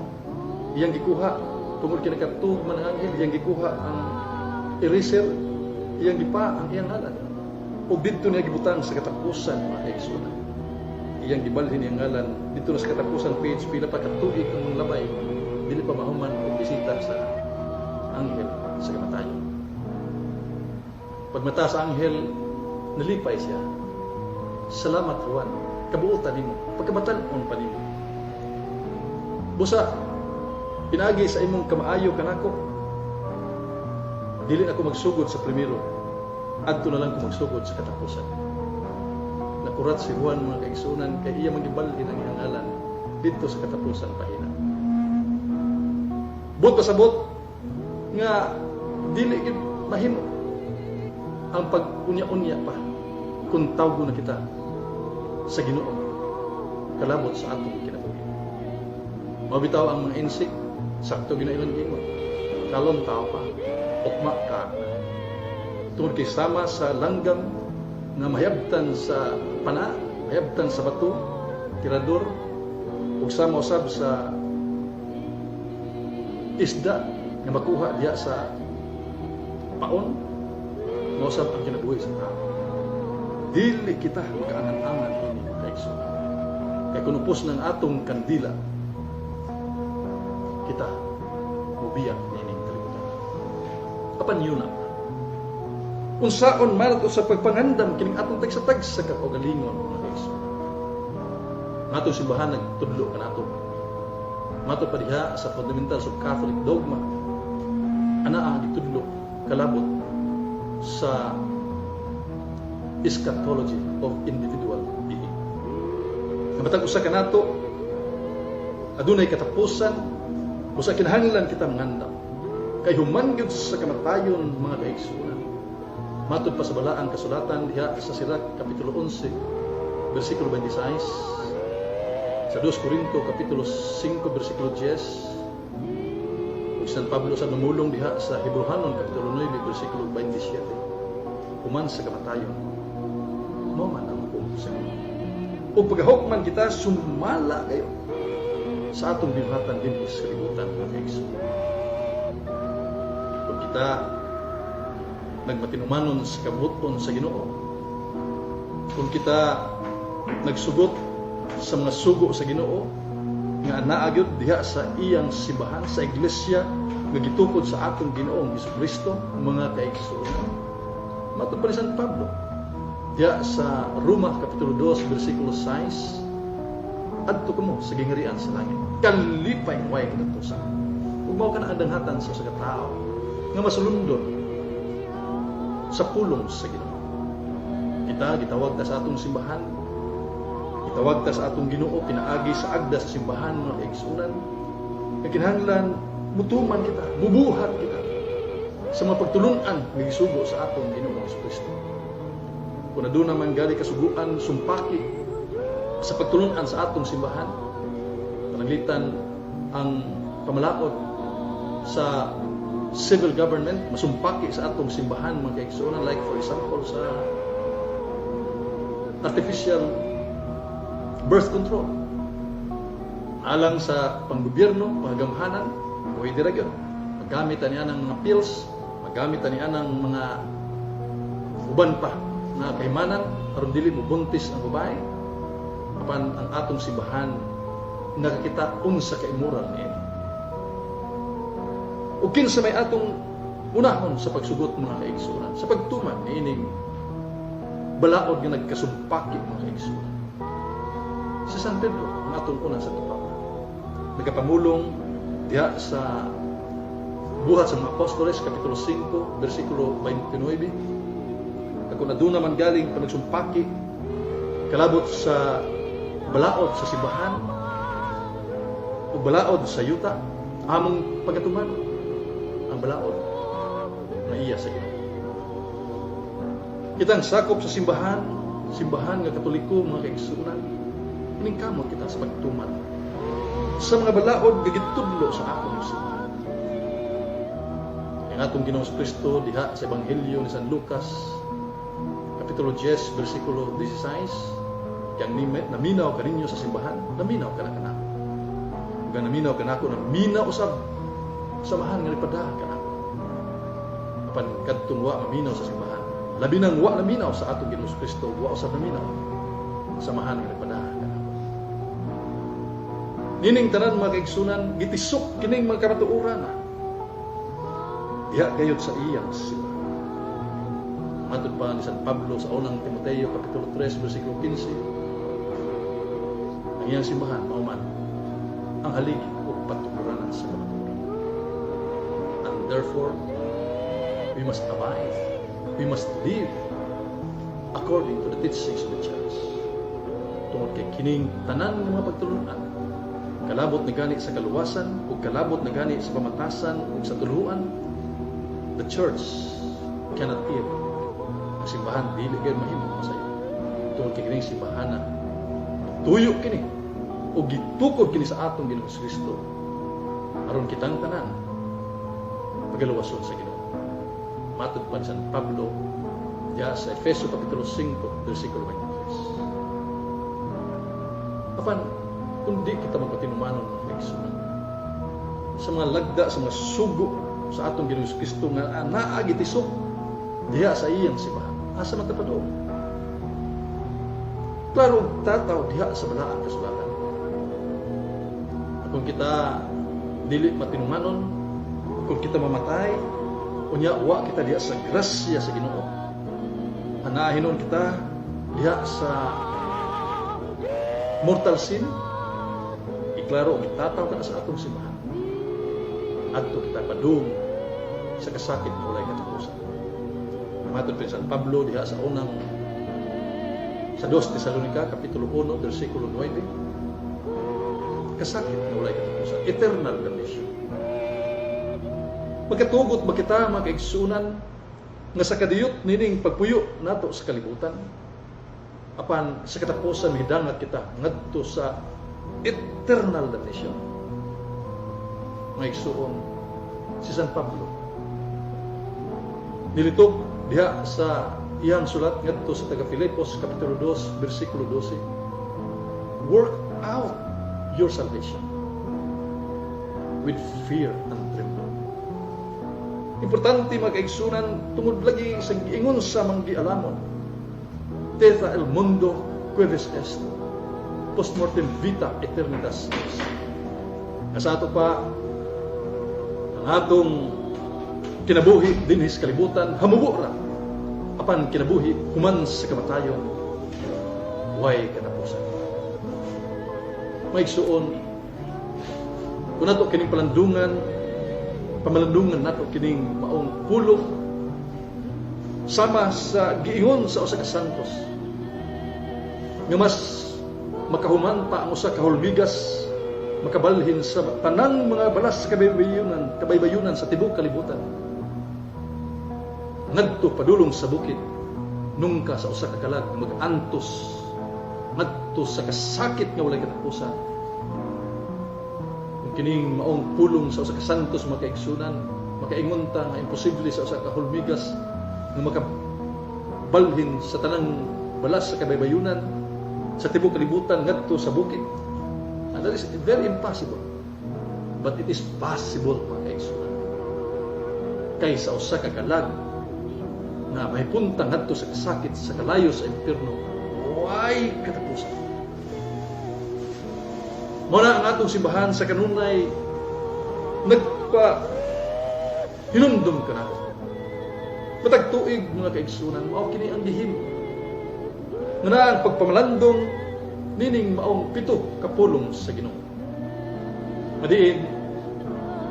iyang gikuha tungod kay nakatug man ang anghel, iyang gikuha ang eraser, iyang gipa ang iyang ngalan. Ug didto niya gibutang sa katapusan mga kaigsunan. Iyang gibalhin iyang ngalan dito na sa katapusan page pila pa ka tuig ang labay dili pa mahuman og bisita sa anghel sa kamatayon. Pagmata sa anghel nalipay siya. Salamat Juan, kabuotan nimo, pagkamatan-on pa nimo. Busa pinagi sa imong kamaayo kanako. Dili ako magsugod sa primero. Adto na lang ko magsugod sa katapusan. Nakurat si Juan mga kaigsunan kay iya magibalhin ang iyang ngalan dito sa katapusan pahina. But pasabot nga dili gid mahimo ang pag-unya-unya pa kung tawgo na kita sa Ginoo kalabot sa atong kinabuhi. Mabitaw ang mga insik sakto ginailang gingon. Kalon tao pa, ukma ka. Tungod kay sama sa langgam nga mahayabtan sa pana, mahayabtan sa bato, tirador, ug sama usab sa isda nga makuha diya sa paon, nga usab ang kinabuhi sa tao. Dili kita makaangan-angan ini kaigsunan. Kay kung upos ng atong kandila, kita mubiyak nining kalibutan. Apan yun na. Unsaon man ato sa pagpangandam kining atong tagsa-tagsa sa kaugalingon mga kaigsunan. Atong simbahan nagtudlo kanato. Mato pa diha sa fundamentals of Catholic dogma. Ana ang gitudlo kalabot sa eschatology of individual being. Namatag usa kanato adunay katapusan usa kinahanglan kita mangandam. Kay human gyud sa kamatayon mga kaigsunan. Matod pa sa balaang kasulatan diha sa Sirach kapitulo 11 bersikulo 26, sa 2 Corinto kapitulo 5 bersikulo 10, ug San Pablo sa namulong diha sa Hebrehanon kapitulo 9 bersikulo 27. Human sa kamatayon mao man ang hukom sa Ginoo. Ug pagahukman kita sumala kayo sa atong binuhatan dinhi sa kalibutan nga kaigsunan. kita nagmatinumanon sa kabuton sa Ginoo, kung kita nagsugot sa mga sugo sa Ginoo nga anaa gyud diha sa iyang simbahan, sa iglesia nga gitukod sa atong Ginoong Hesukristo, mga kaigsuonan. Matod pa ni San Pablo diha sa Roma kapitulo 2 bersikulo 6, adto kamo sa gingarian sa langit, kalipay way kinatusa. Ug mao kana ang danghatan sa usa ka tawo nga masulundon sa pulong sa Ginoo. Kita gitawag ta sa atong simbahan, gitawag ta sa atong Ginoo pinaagi sa agda sa simbahan mga kaigsuonan. Nga kinahanglan mutuman kita, mubuhat kita sa mga pagtulungan nga gisugo sa atong Ginoong Hesukristo. Kung aduna man gali kasuguan sumpaki sa pagtulungan sa atong simbahan, pananglitan ang pamalaod sa civil government, masumpaki sa atong simbahan mga kaigsuonan, like for example sa artificial birth control, alang sa panggobyerno, panggamhanan, pwede ra gyud magamit niya ng mga pills, magamit niya ng mga uban pa na kahimanan aron dili mo buntis ang babae. Apan ang atong simbahan nakakita unsa ka immoral niya. Ug kinsa may atong unahon sa pagsugot mga kaigsuonan, sa pagtuman niining balaod nga nagkasumpaki mga kaigsuonan. Si San Pedro ang atong una sa tupa, nagapamulong diha sa buhat sa mga Apostoles kapitulo 5 bersikulo 29. Kung aduna man galing panagsumpaki kalabot sa balaod sa simbahan o balaod sa yuta, among pagatuman ang balaod na iya sa Ginoo. Kitang sakop sa simbahan nga Katoliko mga kaigsuonan, iningkamot kita sa pagtuman sa mga balaod nga gitudlo sa atong simbahan. Ang atong Ginoong Kristo diha sa Ebanghelyo ni San Lucas kapitulo 10 bersikulo 16, kang naminaw kaninyo sa simbahan, naminaw ka na kanako. Kung naminaw ka nako, naminaw usab samahan nga lipada ka nako. Apan kadtong wa maminaw sa simbahan, labi nang wa naminaw sa atong Ginoong Kristo, wa usab naminaw samahan nga lipada ka nako. Nining tanan mga kaigsunan, gitisok kining mga kamatuoran diha gayud sa iyang simbahan. Matod pa ni San Pablo sa unang Timoteo kapitulo 3 bersikulo 15, ang iyang simbahan mauman ang haligi o patuturanan sa kamatuoran. And therefore, we must abide, we must live according to the teachings of the church. Tungod kay kining tanan ng mga pagtulunan, kalabot na gani sa kaluwasan o kalabot na gani sa pamatasan o sa tuluan, the church cannot live. Simbahan dili gyud mahimo masayo. Tungod kay kining simbahan na tuyo kini o gitukod kini sa atong Ginoong Kristo aron kitang tanan pagaluwason sa Ginoo. Matod pa San Pablo diha sa Efeso kapitulo 5 bersikulo 23. Apan kundi kita magpatinumanon mga kaigsuonan sa mga lagda, sa mga sugo sa atong Ginoong Kristo nga naa gitisok diha sa iyang simbahan. Asa man ta padung? Klaro tataw diha sa balaang kasulatan. Kung kita dili matinumanon, kung kita mamatay, unya wa kita diha sa grasya sa Ginoo. Anahinon kita diha sa mortal sin. Iklaro kitataw ka na sa atong simbahan. Adto kita padung sa kasakit na walay katapusan. Matod pa San Pablo diha sa unang sa 2 Tesalonica kapitulo 1 bersikulo 9, kasakit na walay katapusan, eternal damnation. Magkatugot ba kita mga kaigsuonan nga sa kadiyot nining pagpuyo nato sa kalibutan, apan sa katapusan midangat kita ngadto sa eternal damnation. Mga igsuon si San Pablo nilitok diha sa iyang sulat ngadto sa taga Filipos kapitulo 2 bersikulo 12, work out your salvation with fear and trembling. Importante mga kaigsunan tungod lagi sa giingon sa manggialamon. Teta el mundo cueves est. Postmortem vita aeternitas est. Sa ato pa ang atong kinabuhi dinhis kalibutan hamubo ra apan kinabuhi human sa kamatayon way katapusan. Maigsuon kung nato kining pamalandungan nato kining maong pulong sama sa giingon sa usa ka santos nga mas makahuman pa ang usa ka hulmigas makabalhin sa tanang mga balas sa kabaybayunan sa tibuok kalibutan. Ngadto padulong sa bukid nungka sa usa ka kalag mag-antos ngadto sa kasakit nga walay katapusan. Kung kining maong pulong sa usa ka santos makaigsunan, makaingon ta nga imposible sa usa ka hulmigas nga makabalhin sa tanang balas sa kabaybayunan sa tibuok kalibutan ngadto sa bukid. And that is very impossible. But it is possible, mga kaigsunan. Kay sa usa ka kalag na may punta ngadto sa kasakit sa kalayo sa impierno, way katapusan. Muna ang atong simbahan sa kanunay hinumdum ka nato. Matag tuig mga kaigsunan, mao kini ang gihimo. Nga na ang pagpamalandong nining maong 7 kapulong sa Ginoo. Madiin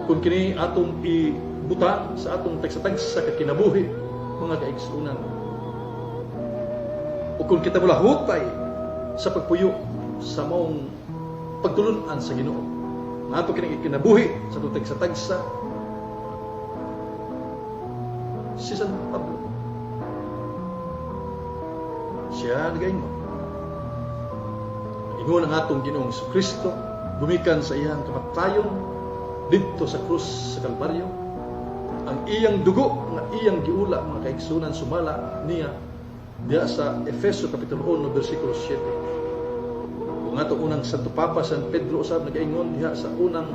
kung kini atong ibuta sa atong tagsa-tagsa sa kinabuhi mga kaigsunan. O kung kita bulahutay sa pagpuyo sa maong pagtulunan sa Ginoo. Nga ato kini kinabuhi sa atong tagsa-tagsa si San Pablo. Siya nagaingon. Ingon ang atong Ginoong Kristo gumikan sa iyang kamatayon didto sa krus sa Kalbaryo. Ang iyang dugo na iyang giula mga kaigsunan sumala niya diya sa Efeso kapitulo 1 bersikulo 7. Kung atong unang Santo Papa San Pedro usab nagaingon diha sa unang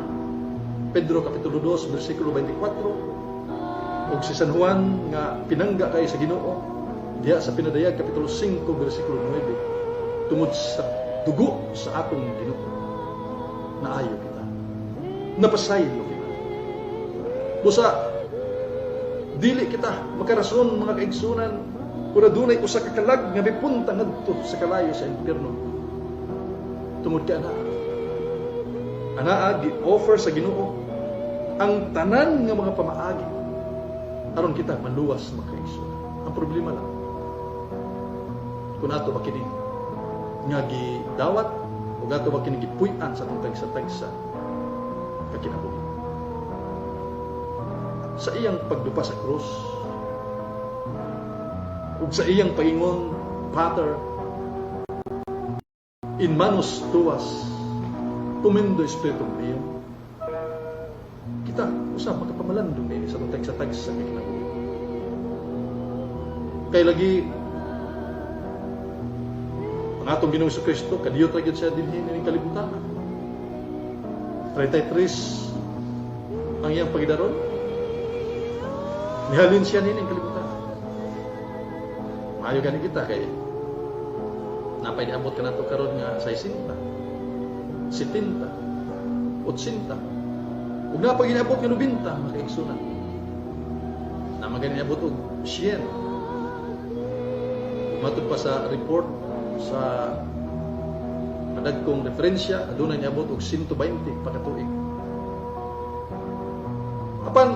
Pedro kapitulo 2 bersikulo 24 ug si San Juan nga pinangga kay sa Ginoo diha sa Pinadayag kapitulo 5 bersikulo 9 tungod sa dugo sa atong Ginoo naayo kita, napasaylo kita. Busa dili kita makarason mga kaigsunan kung adunay usa ka kalag nga mipunta ngadto sa kalayo sa impierno tungod kay anaa gi-offer sa Ginoo ang tanan nga mga pamaagi aron kita maluwas mga kaigsunan. Ang problema lang kung ato ba kini nga gidawat o gato ba kini gipuy-an sa atong tagsa-tagsa kakinabuhi. Sa iyang pagdupa sa krus ug sa iyang paingon, Pater, in manos tuas tumendo espiritu mio, kita usab makapamalandong ini sa atong tagsa-tagsa kakinabuhi. Kay lagi ang atong Ginoong Kristo kadiyot ra gyud siya dinhi ning kalibutan. 33 ang iyang pagidaron. Nihalin siya ning kalibutan. Maayo gani kita kay napay diabot ka nato karon nga 60, 70, 80. Ug napay giniabot nga 90 mga kaigsunan. Na magani abot og 100. Matod pa sa report sa madagkong referensya adunay niabot og 120 pagkatuig. Apan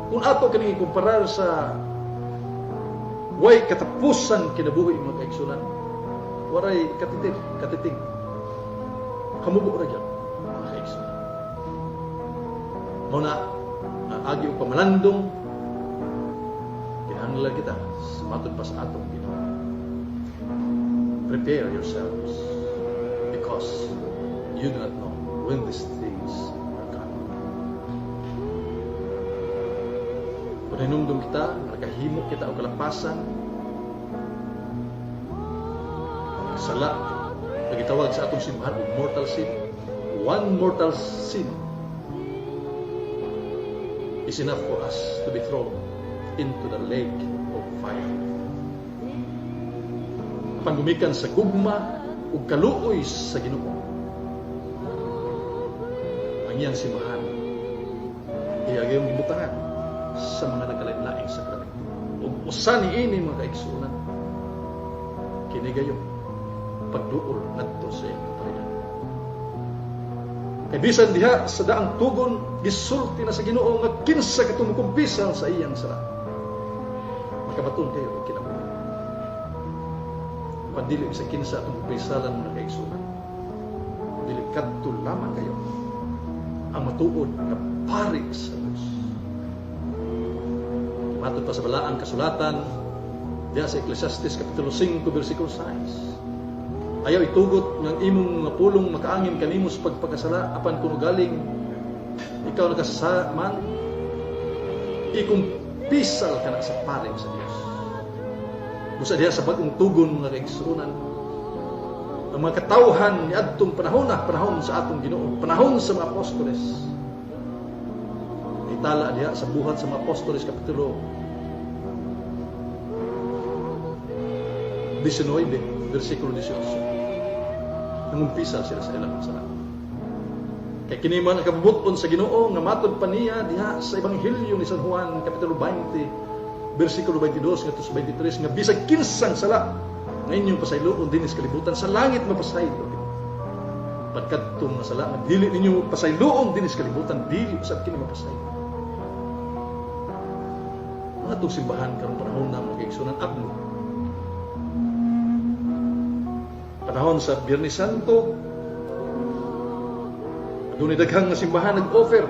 kung ato kini ikumparar sa way katapusan kinabuhi mga kaigsunan, waray katitig hamubo ra gyud mga kaigsunan. Muna agi og pamalandong kinahanglan kita matod pa sa atong Ginoo. Prepare yourselves because you do not know when these things are coming. Kung hinumdum kita, nakahimo kita o kalapasan, sala, nagitawag sa atong simbahan o mortal sin. One mortal sin is enough for us to be thrown into the lake of fire. Apan gumikan sa gugma ug kaluoy sa Ginoo, ang iyang simbahan iyagayong gibutangan sa mga nagkalain-laing sakramento. Ug usa niini mga kaigsunan, kini gayon pagduol ngadto sa iyang kaparian. Kay bisan diha sa daang tugon gisulti na sa Ginoo nga kinsa katumukumpisan sa iyang sala. Makabaton kayo og kinabuhi. Padili sa kinsa atong kumpisalan na kaigsunan. Dili kadto lamang kayo ang matuod nga pari sa Dios. Matod pa sa balaang kasulatan diha sa Ecclesiastes kapitulo 5 bersikulo 6. Ayaw itugot ng imong mga pulong makaangin kanimo sa pagpakasala apan kuno galing ikaw nakasaman ikumpisal ka na sa paring sa Dios. Busa diha sa bagong tugon mga kaigsunan, ang mga katawhan ni adtong panahon sa atong Ginoo, panahon sa mga apostoles. Itala diha sa buhat sa mga apostoles kapitulo 19 bersikulo 18. Nangumpisal sila sa ilang sala. Kay kini man ang kabubuton sa Ginoo nga matod pa niya diha sa Ebanghelyo ni San Juan kapitulo 20 bersikulo 22 ngadto sa 23 nga bisag kinsang sala nga inyong pasayloon dinhi sa kalibutan sa langit mapasaylo. Pagkadtong nga sala nga dili ninyo pasayloon dinhi sa kalibutan dili usab kini mapasaylo. Mga atong simbahan karong panahon na mga kaigsunan abno. Panahon sa Biyernes Santo, adunay daghang nga simbahan nag-offer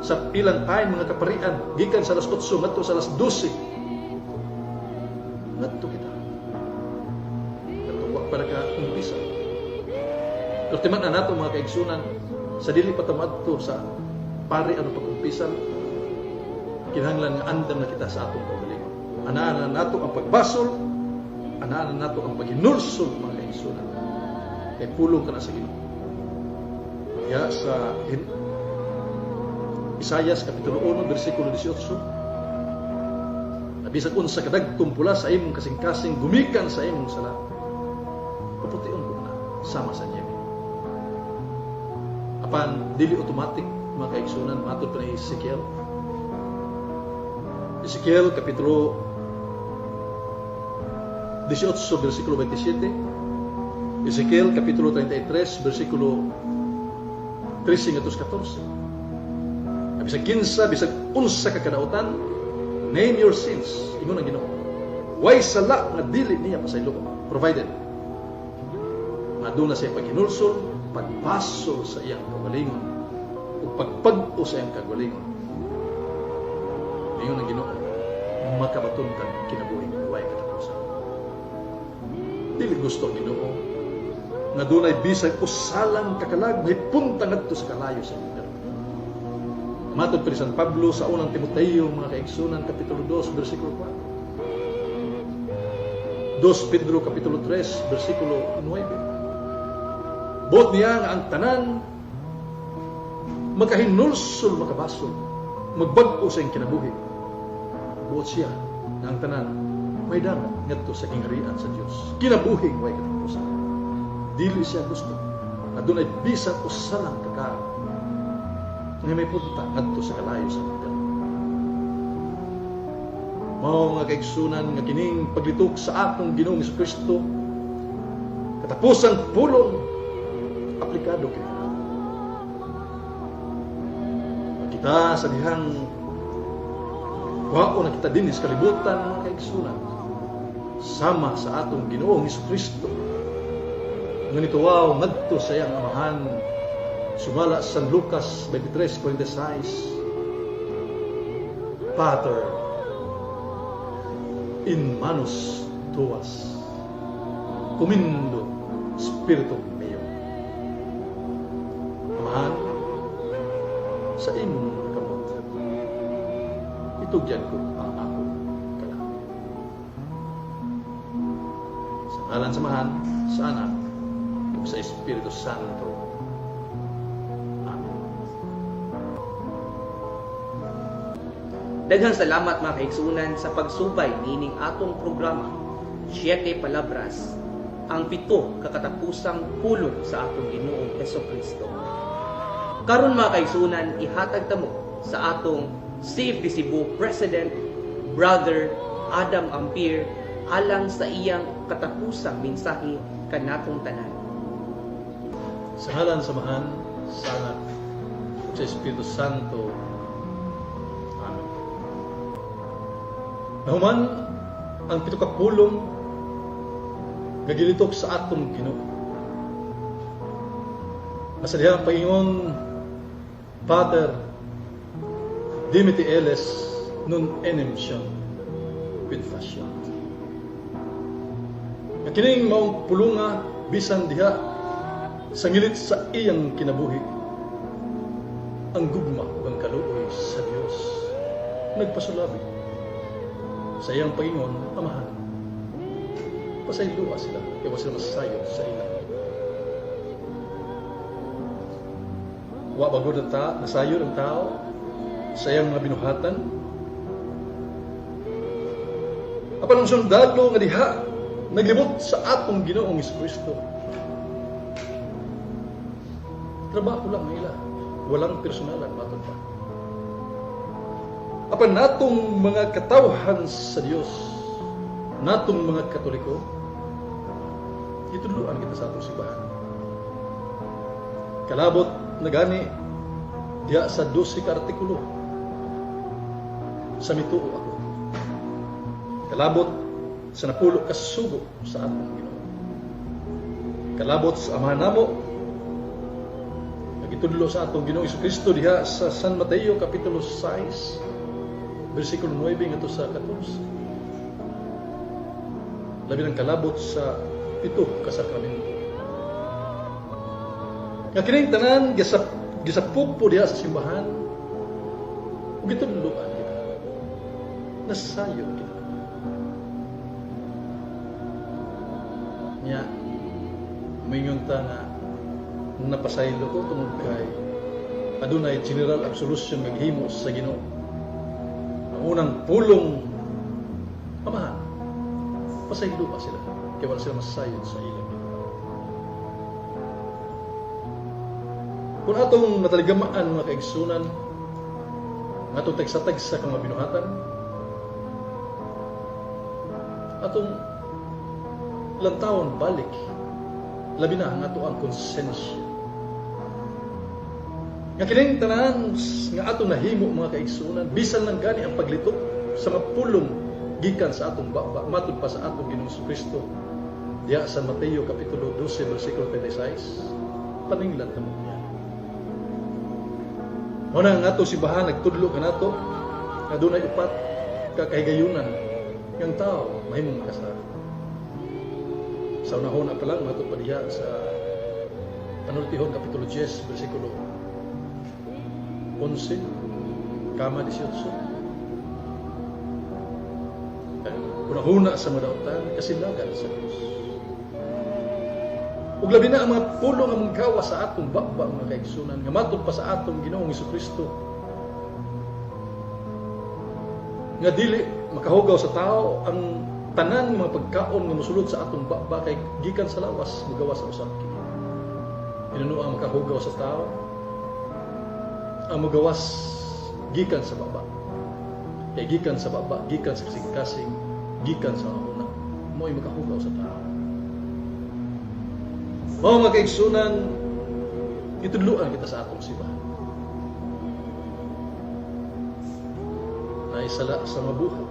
sa ilang time mga kaparian gikan sa alas 8 ngadto sa alas 12. Ngadto kita. Ngadto para ka umpisa. Pero timan na nato mga kaigsunan sa dili pa tamadto sa pari ano pag-umpisan, kinahanglan nga andam na kita sa atong kaugalingon. Anaan na nato ang pagbasol, anaan na nato ang paghinulsol mga kaigsunan. Kay pulong ka na sa Ginoo. Ya sa Isaias kapitulo 1 bersikulo 18. Bisag unsa kadagtong pula sa imong kasing-kasing gumikan sa imong sala. Papution ko na sama sa niebe. Apan dili automatic mga kaigsunan matod pa ni Ezekiel. Ezekiel kapitulo 18 bersikulo 27. Ezekiel kapitulo 33 bersikulo 13 ngadto 14. Bisag kinsa, bisag unsa ka kadautan, name your sins. Ingon ang Ginoo. Way sala nga dili niya pasaylo, provided aduna siya paghinulsol, pagpasol sa iyang kagalingon, o pagpag-o sa iyang kagalingon. Ingon ang Ginoo, makabaton kang kinabuhi way katapusan. Dili gusto ang Ginoo nga dunay bisag usalang kakalag may punta ngadto sa kalayo sa lugar. Matod pa San Pablo sa unang Timoteo mga kaigsunan kapitulo 2 bersikulo 4. 2 Pedro kapitulo 3 bersikulo 9. Buot niya nga ang tanan makahinulsol makabasol magbag-o sa iyang kinabuhi. Buot siya nga ang tanan may dapat ngadto sa kingharian sa Dios. Kinabuhing way katapusan. Dili siya gusto adunay bisag usalang kakaag nga may punta ngadto sa kalayo sa lugar. Mao mga kaigsunan nga kining paglitok sa atong Ginoong Jesucristo katapusan pulong aplikado kita sa dihang wao na kita din sa kalibutan mga kaigsunan sama sa atong Ginoong Jesucristo nga nituwaw ngadto sa iyang amahan. Sumala sa San Lucas 23:46. Pater, in manus tuas, comindo spiritum meo. Amahan, sa imong kamot, itugyan ko ang ako kalangit. Sa ngalan samahan, sa Anak, ug sa Espiritu Santo. Daghang salamat mga kaigsunan sa pagsubay nining atong programa, 7 Palabras, ang 7 kakatapusang pulong sa atong Ginoong Hesukristo. Karon mga kaigsunan, ihatag tamo sa atong Save the Cebu President, Brother Adam Ampir, alang sa iyang katapusang mensahe kanatong tanan. Sa ngalan samahan sa Anak at sa Espiritu Santo. Amen. Nahuman ang 7 ka pulong nga gilitok sa atong Ginoo. Asa diha ang Panginoon Father Dimitri Ellis nun enem siyang with fashion. Kining maong pulunga bisan diha sa ngilit sa iyang kinabuhi, ang gugma ug ang kaluoy sa Dios nagpasulabi sa iyang Panginoon Amahan. Pasayloa sila, kaya sila masayod sa ilang. Wa bago nasayod ang tao sa iyang mga binuhatan. Apan ang sundalo nga diha naglibot sa atong Ginoong Jesucristo. Trabaho lang nila, walang personalan matod pa. Apan natong mga katawhan sa Dios, natong mga Katoliko, itudluan kita sa atong simbahan. Kalabot na gani diya sa 12 ka artikulo sa mituo ako. Kalabot sa napulo ka sugo sa atong Ginoo. Kalabot sa amahan namo nagitudlo sa atong Ginoong Jesucristo diha sa San Mateo kapitulo 6 bersikulo 9 ngadto sa 14. Labi ng kalabot sa 7 ka sakramento. Nga kining tanan gisapupo diha sa simbahan ug gitudloan kita. Nasayo kita. Nya mingon ta nga napasaylo ko tungod kay adunay general absolution maghimo sa Ginoo. Ang unang pulong Amahan, pasaylo pa sila kaya wala sila masayod sa ilang Ginoo. Kung atong nataligamaan mga kaigsunan nga atong tagsatagsa kang mabinuhatan, atong ilang taon balik, labi na ang ato ang konsensya. Nga kining tanan nga atong nahimo mga kaigsunan, bisan lang gani ang paglitok sa mga pulong gikan sa atong baba, matud pa sa atong Ginoong Jesucristo. Diya sa Mateo kapitulo 12 bersikulo 36, paninglan kamo niya. Muna ang atong simbahan nagtudlo kanato nga dunay upat ka kahigayunan ng tao mahimong makasara. Sa unahon pa lang matud pa diha sa Panultihon kapitulo 10 bersikulo 11 kama 18. Unahuna sa madautan kasilagan sa Dios. Ug labi na ang mga pulong ang gawa sa atong baba mga kaigsunan nga matud pa sa atong Ginoong Jesucristo. Nga dili makahugaw sa tao ang tanan mga pagkaon nga mosulod sa atong baba kay gikan sa lawas magawa sa usab kini. Inuno ang makahugaw sa tao ang magawas gikan sa baba. Kay gikan sa baba, gikan sa kasing-kasing, gikan sa una. Mo'y makahugaw sa tao. Mao mga kaigsunan, itudluan kita sa atong simbahan. Naisala sa mabuhat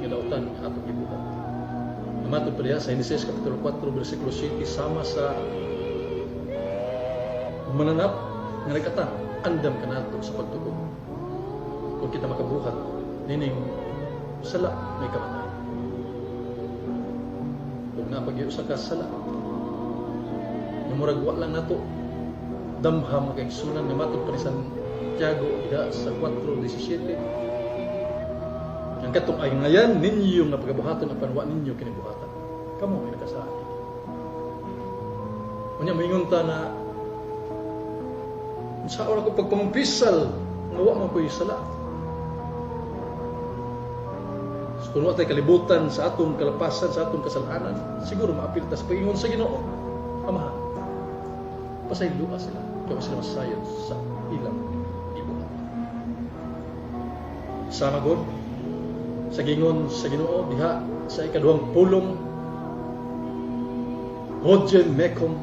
gilautan atong gibuhat. Namatod pa diha sa Genesis kapitulo 4 bersikulo 7 sama sa mananap nga nagkata andam kanato sa pagtugon. Kung kita makabuhat nining sala may kamatay. Kung napagyo sa kasala murag wa lang nato damha mga kaigsunan nga matud pa ni Santiago diha sa 4:17. Ang katong ay ngayan ninyo nga pagabuhaton apan wa ninyo kinibuhatan. Kamo may nakasaad. Unya moingon ta na sa oras ko pagpampisal nga wa man ko'y sala. Kung wala tayo kalibutan sa atong kalapasan, sa atong kasalanan, siguro maapil ta sa Panginoon sa Ginoo. Amahan, pasayloa sila. Kaya sila masayod sa ilang ibuhat. Sama God, sa gingon sa Ginoo diha sa ikaduhang pulong, Hodjem Mekom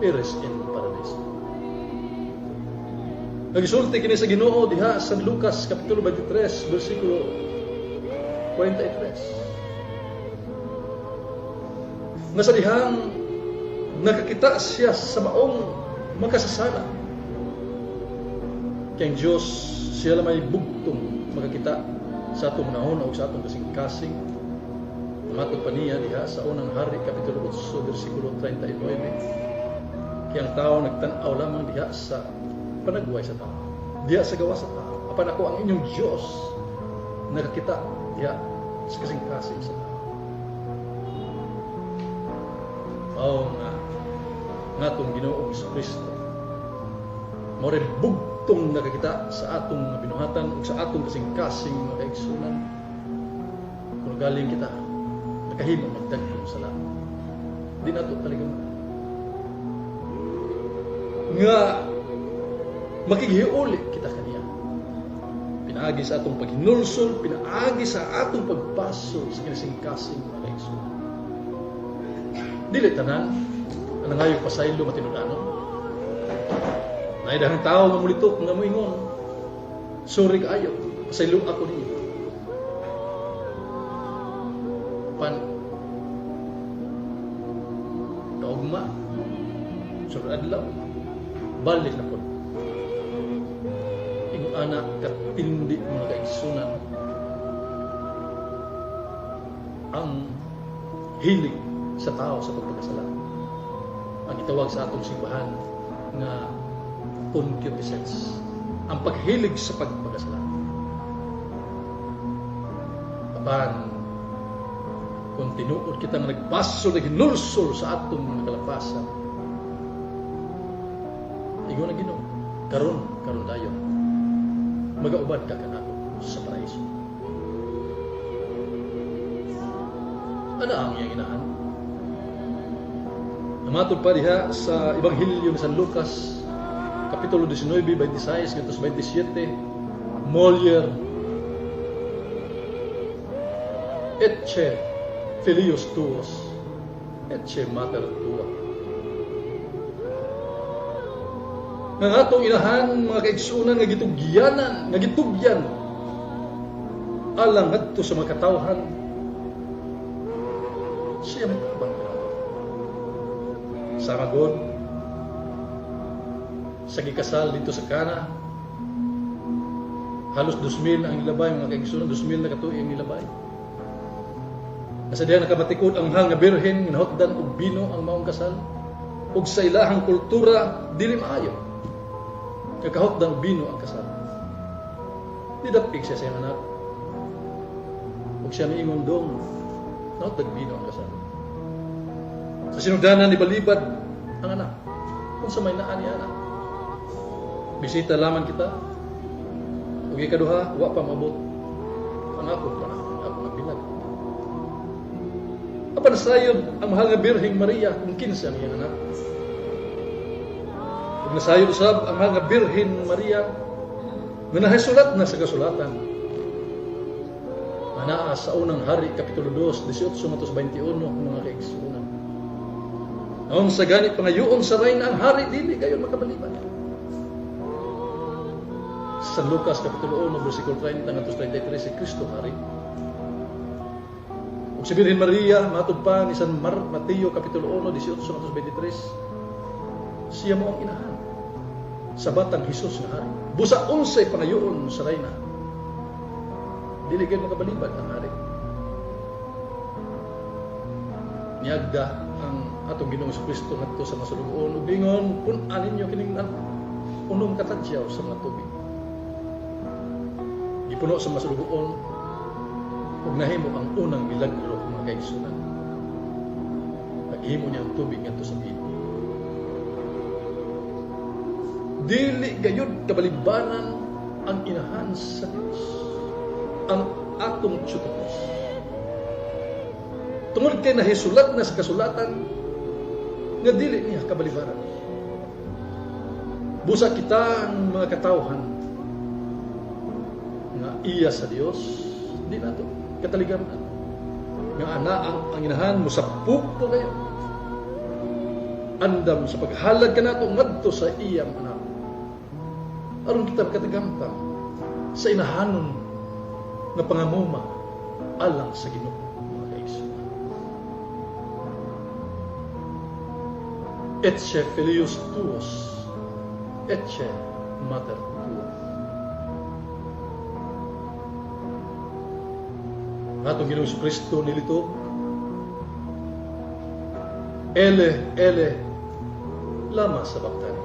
Peres in Paradise. Nagisulti kini sa Ginoo diha sa Lucas kapitulo 23 bersikulo 43. Nga sa dihang nakakita siya sa maong makasasala. Kaya ang Diyos siya lamay bugtong makakita sa atong nahon o sa atong kasing-kasing. Matod pa niya diha sa unang hari kapitulo 8 bersikulo 39. Kaya ang tao nagtanaw lamang diha sa panagbuhay sa tao, diha sa gawa sa tao. Apan ako ang inyong Diyos nakakita diha sa kasing-kasing sa tao. Mao nga atong Ginoong Kristo mao rin bugtong nakakita sa atong binuhatan ug sa atong kasing-kasing mga kaigsunan. Kung galing kita nakahimo magdagkong sala, di nato talagang nga makigiuli kita kaniya. Pinaagi sa atong paghinulsol, pinaagi sa atong pagpaso sa kasing-kasing mga kaigsunan. Dili tanan ang nangayo pasaylo matinudanon. Naidahang tao nga mulitok nga moingon, sorry kaayo, pasaylo ako ninyo. Pan kaugma, sorry adlaw, balik na po. Ingon anak katindi mga kaigsunan ang hilig sa tao sa pagpagkasala. Ang itawag sa atong simbahan nga concupiscence, ang paghilig sa pagpagkasala. Apan kung tinuod kitang nagpaso, naghinulsol sa atong mga kalapasan, igo na Ginoo, karon dayon magaubad ka kanako sa paraiso. Ano ang iyang inahan? Namatod pa diha sa Ebanghelyo ni San Lucas kapitulo 19, 26 hanggang 27, Molier etche filios tuos etche mater tua. Nga atong inahan mga kaigsunan nga gitugyanan, nga gitugyan alang ngadto sa mga katawhan, siya magtabang sama God sa gikasal dito sa Cana. Halos 2,000 ang nilabay mga kaigsunan, 2,000 na katuig ang nilabay. Nasa diha nakabatikod ang mahal nga birhen nga nahotdan og bino ang maong kasal, ug sa ilahang kultura dili maayo kakahotdan og bino ang kasal. Didapig siya sa iyang anak ug siya miingon dong nahotdan bino ang kasal. Sa sinugdanan ni balibad ang anak kung sa may naa ni anak, bisita lamang kita ug ikaduha wa pa mabot ang ako magbilag. Apan sayod ang mahal nga Birheng Maria kung kinsa ang iyang anak. Ug nasayod usab ang mahal nga Birhen Maria nga nahisulat na sa kasulatan anaa sa unang hari kapitulo 2 18-21 mga kaigsunan. Ang sa ganit pangayoon sa reyna ang hari dili gayon makabalibad. Sa Lucas kapitulo 1 bersikulo 30 hanggang 33 si Kristo hari. Ug si Birhen Maria matud pa ni San Mateo kapitulo 1 18-23 siya mo ang inahan sa batang Hesus nga hari. Busa 11 pangayoon sa reyna. Dili gayon makabalibad ang hari. Niagda ang atong Ginoong Kristo ngadto sa masulugon ug ingon pun-an ninyo kining unom katadyaw sa mga tubig. Gipuno sa masulugon ug nahimo ang unang milagro mga kaigsunan. Naghimo niya ang tubig ngadto sa bino. Dili gayud kabalibanan ang inahan sa Dios. Ang atong tiyutapos. Tungod kay nahisulat na sa kasulatan nga dili niya kabalibaran. Busa kita ang mga katawhan nga iya sa Dios, di nato kataligan na. Nga ana ang inahan mo sa pupo kayo. Andam sa paghalag ka nato ngadto sa iyang anak. Aron kita makatagampang sa inahanon nga pangamuma alang sa Ginoo. Ecce filius tuos, ecce mater tua. Atong Ginoong Kristo nilito, ele, lama sabachthani.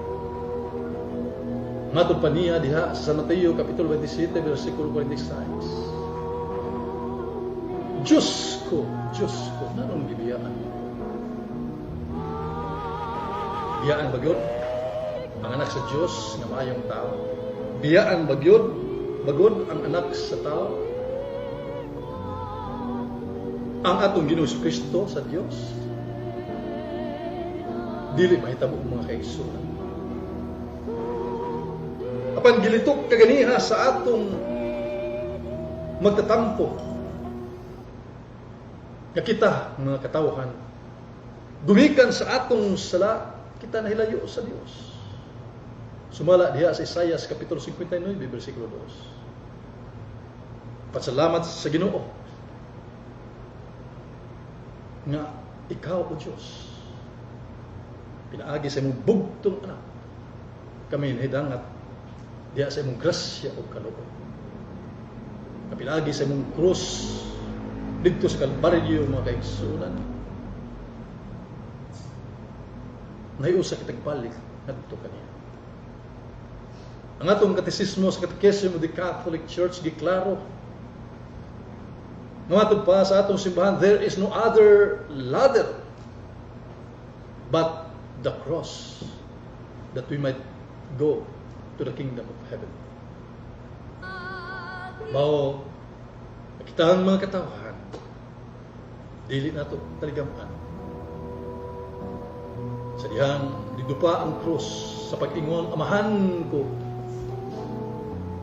Matong paniya diha sa San Mateo Kapitulo 27, versikulo 46. Diyos ko, nanong gibiyaan? Biyaan bagyod ang anak sa Diyos nga maayong tao. Biyaan bagod ang anak sa tao. Ang atong Ginoong Kristo sa Dios dili mahitabo mga kaigsunan. Apan gilitok kaganiha sa atong magtatampo nga kita mga katawhan gumikan sa atong sala, kita nahilayo sa Dios. Sumala diha sa Isaias Kapitulo 59, versikulo 2. Pasalamat sa Ginoo nga ikaw o Diyos pinaagi sa imong bugtong anak kami nahidangat diha sa imong grasya o kaloob. Nga pinaagi sa imong krus dito sa Kalbaryo mga kaigsunan. Naiusa kitag balik ngadto kaniya. Ang atong katekismo sa Catechism of the Catholic Church giklaro nga matod pa sa atong simbahan, there is no other ladder but the cross that we might go to the kingdom of heaven. Mao kita ang mga katawhan dili nato taligaman sa dihang didupa ang krus sa pag-ingon, amahan ko,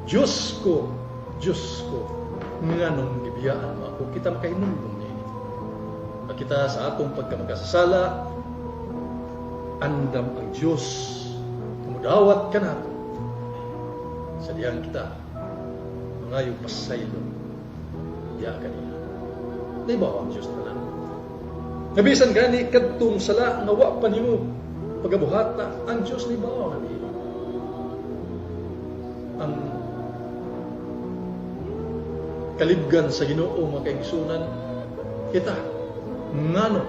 Diyos ko, nganong gibiyaan mo ako, kita makahinumdum niya. At kita sa atong pagkamakasasala, andam ang Diyos, kumudawat ka nato. Sa dihang kita, mangayong pasaylo, iya ka niya. Naibaw ang Diyos na lang. Nabisan gani kadtong sala nga wa pa nimo pagabuhata ang Dios ni bawa ni ang kalibgan sa Ginoo mga kaigsunan kita ngano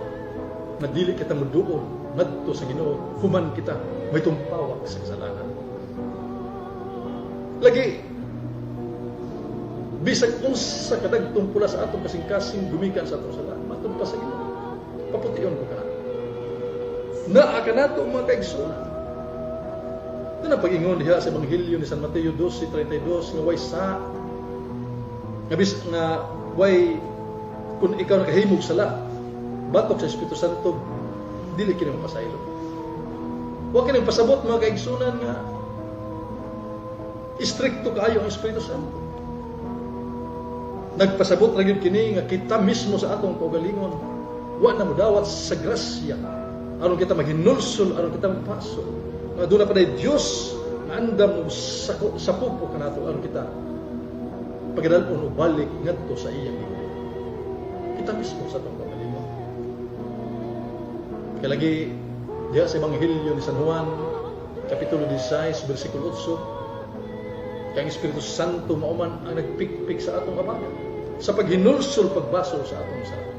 nga dili kita moduol ngadto sa Ginoo human kita may tumpawak sa kasalanan. Lagi bisag unsa kadagtong pula sa atong kasing-kasing gumikan sa atong sala matud pa sa Ginoo. Papution ko ka. Naa ka nato mga kaigsunan. Ito na pag-ingon diha sa Ebanghelyo ni San Mateo 12:32 nga way sa ngabis nga way kung ikaw nakahimog sala batok sa Espiritu Santo dili kini mapasaylo. Wa kini pasabot mga kaigsunan nga istrikto kaayo ang Espiritu Santo. Nagpasabot ra gyud kini nga kita mismo sa atong kaugalingon wa na mudawat sa grasya aron kita maghinulsol aron kita magpasol nga doon na pa Diyos nga andam sa pupo ka nato aron kita pagdalpon o balik ngadto sa iyang Ginoo kita mismo sa atong kaugalingon. Kaya lagi diha sa Ebanghelyo ni San Juan Kapitulo 16 versikulo 8 kay ang Espiritu Santo mauman ang nagpikpik sa atong kabayan sa paghinulsol pagbasol sa atong sarili.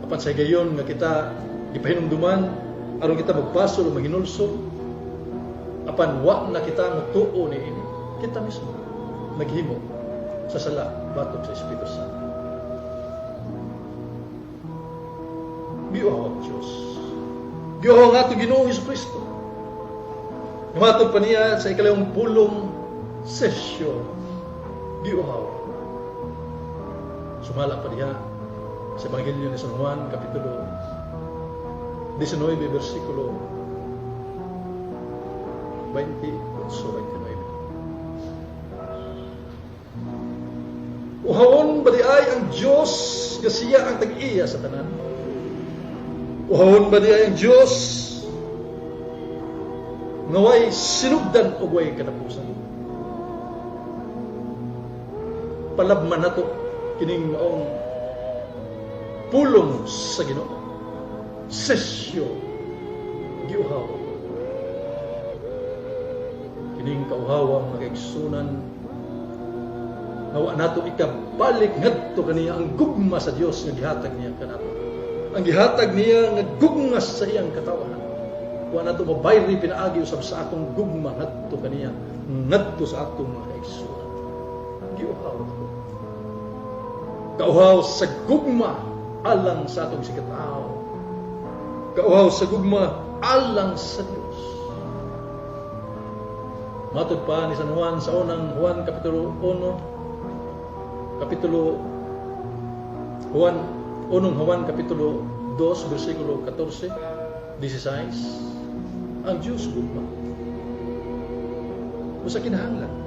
Apan sa gayon nga kita gipahinumduman aron kita magpasol o maghinulsol apan wa na kita magtuo ni ini kita mismo naghimo sa sala batok sa Espiritu Santo. Giuhaw ang Diyos. Giuhaw nga ito Ginoong Jesucristo. Matod pa niya sa ikalawang pulong sesyon. Giuhaw Sumala pa diha sa Ebanghelyo ni San Juan, Kapitulo 19, versikulo 28-29. Uhawon ba di ay ang Diyos nga siya ang tag-iya sa tanan? Uhawon ba di ay ang Diyos nga way sinugdan o way katapusan? Palabman na to kining maong pulong sa Ginoo. Sesyo giuhaw. Kining kauhawang nagaigsunan nawa nato ikabalik ngadto kaniya ang gugma sa Dios nga gihatag niya kanato. Ang gihatag niya nga gugma sa iyang katawan. Wa nato mabayri pinaagi usab sa atong gugma ngadto kaniya, ngadto sa atong mga kaigsunan. Giuhaw nato. Kauhaw sa gugma alang sa atong sikataw. Kauhaw sa gugma alang sa Dios. Matod pa ni San Juan sa unang Juan Kapitulo 1, unang Juan Kapitulo 2, versikulo 14, 16, ang Diyos gugma. Usa kinahanglan.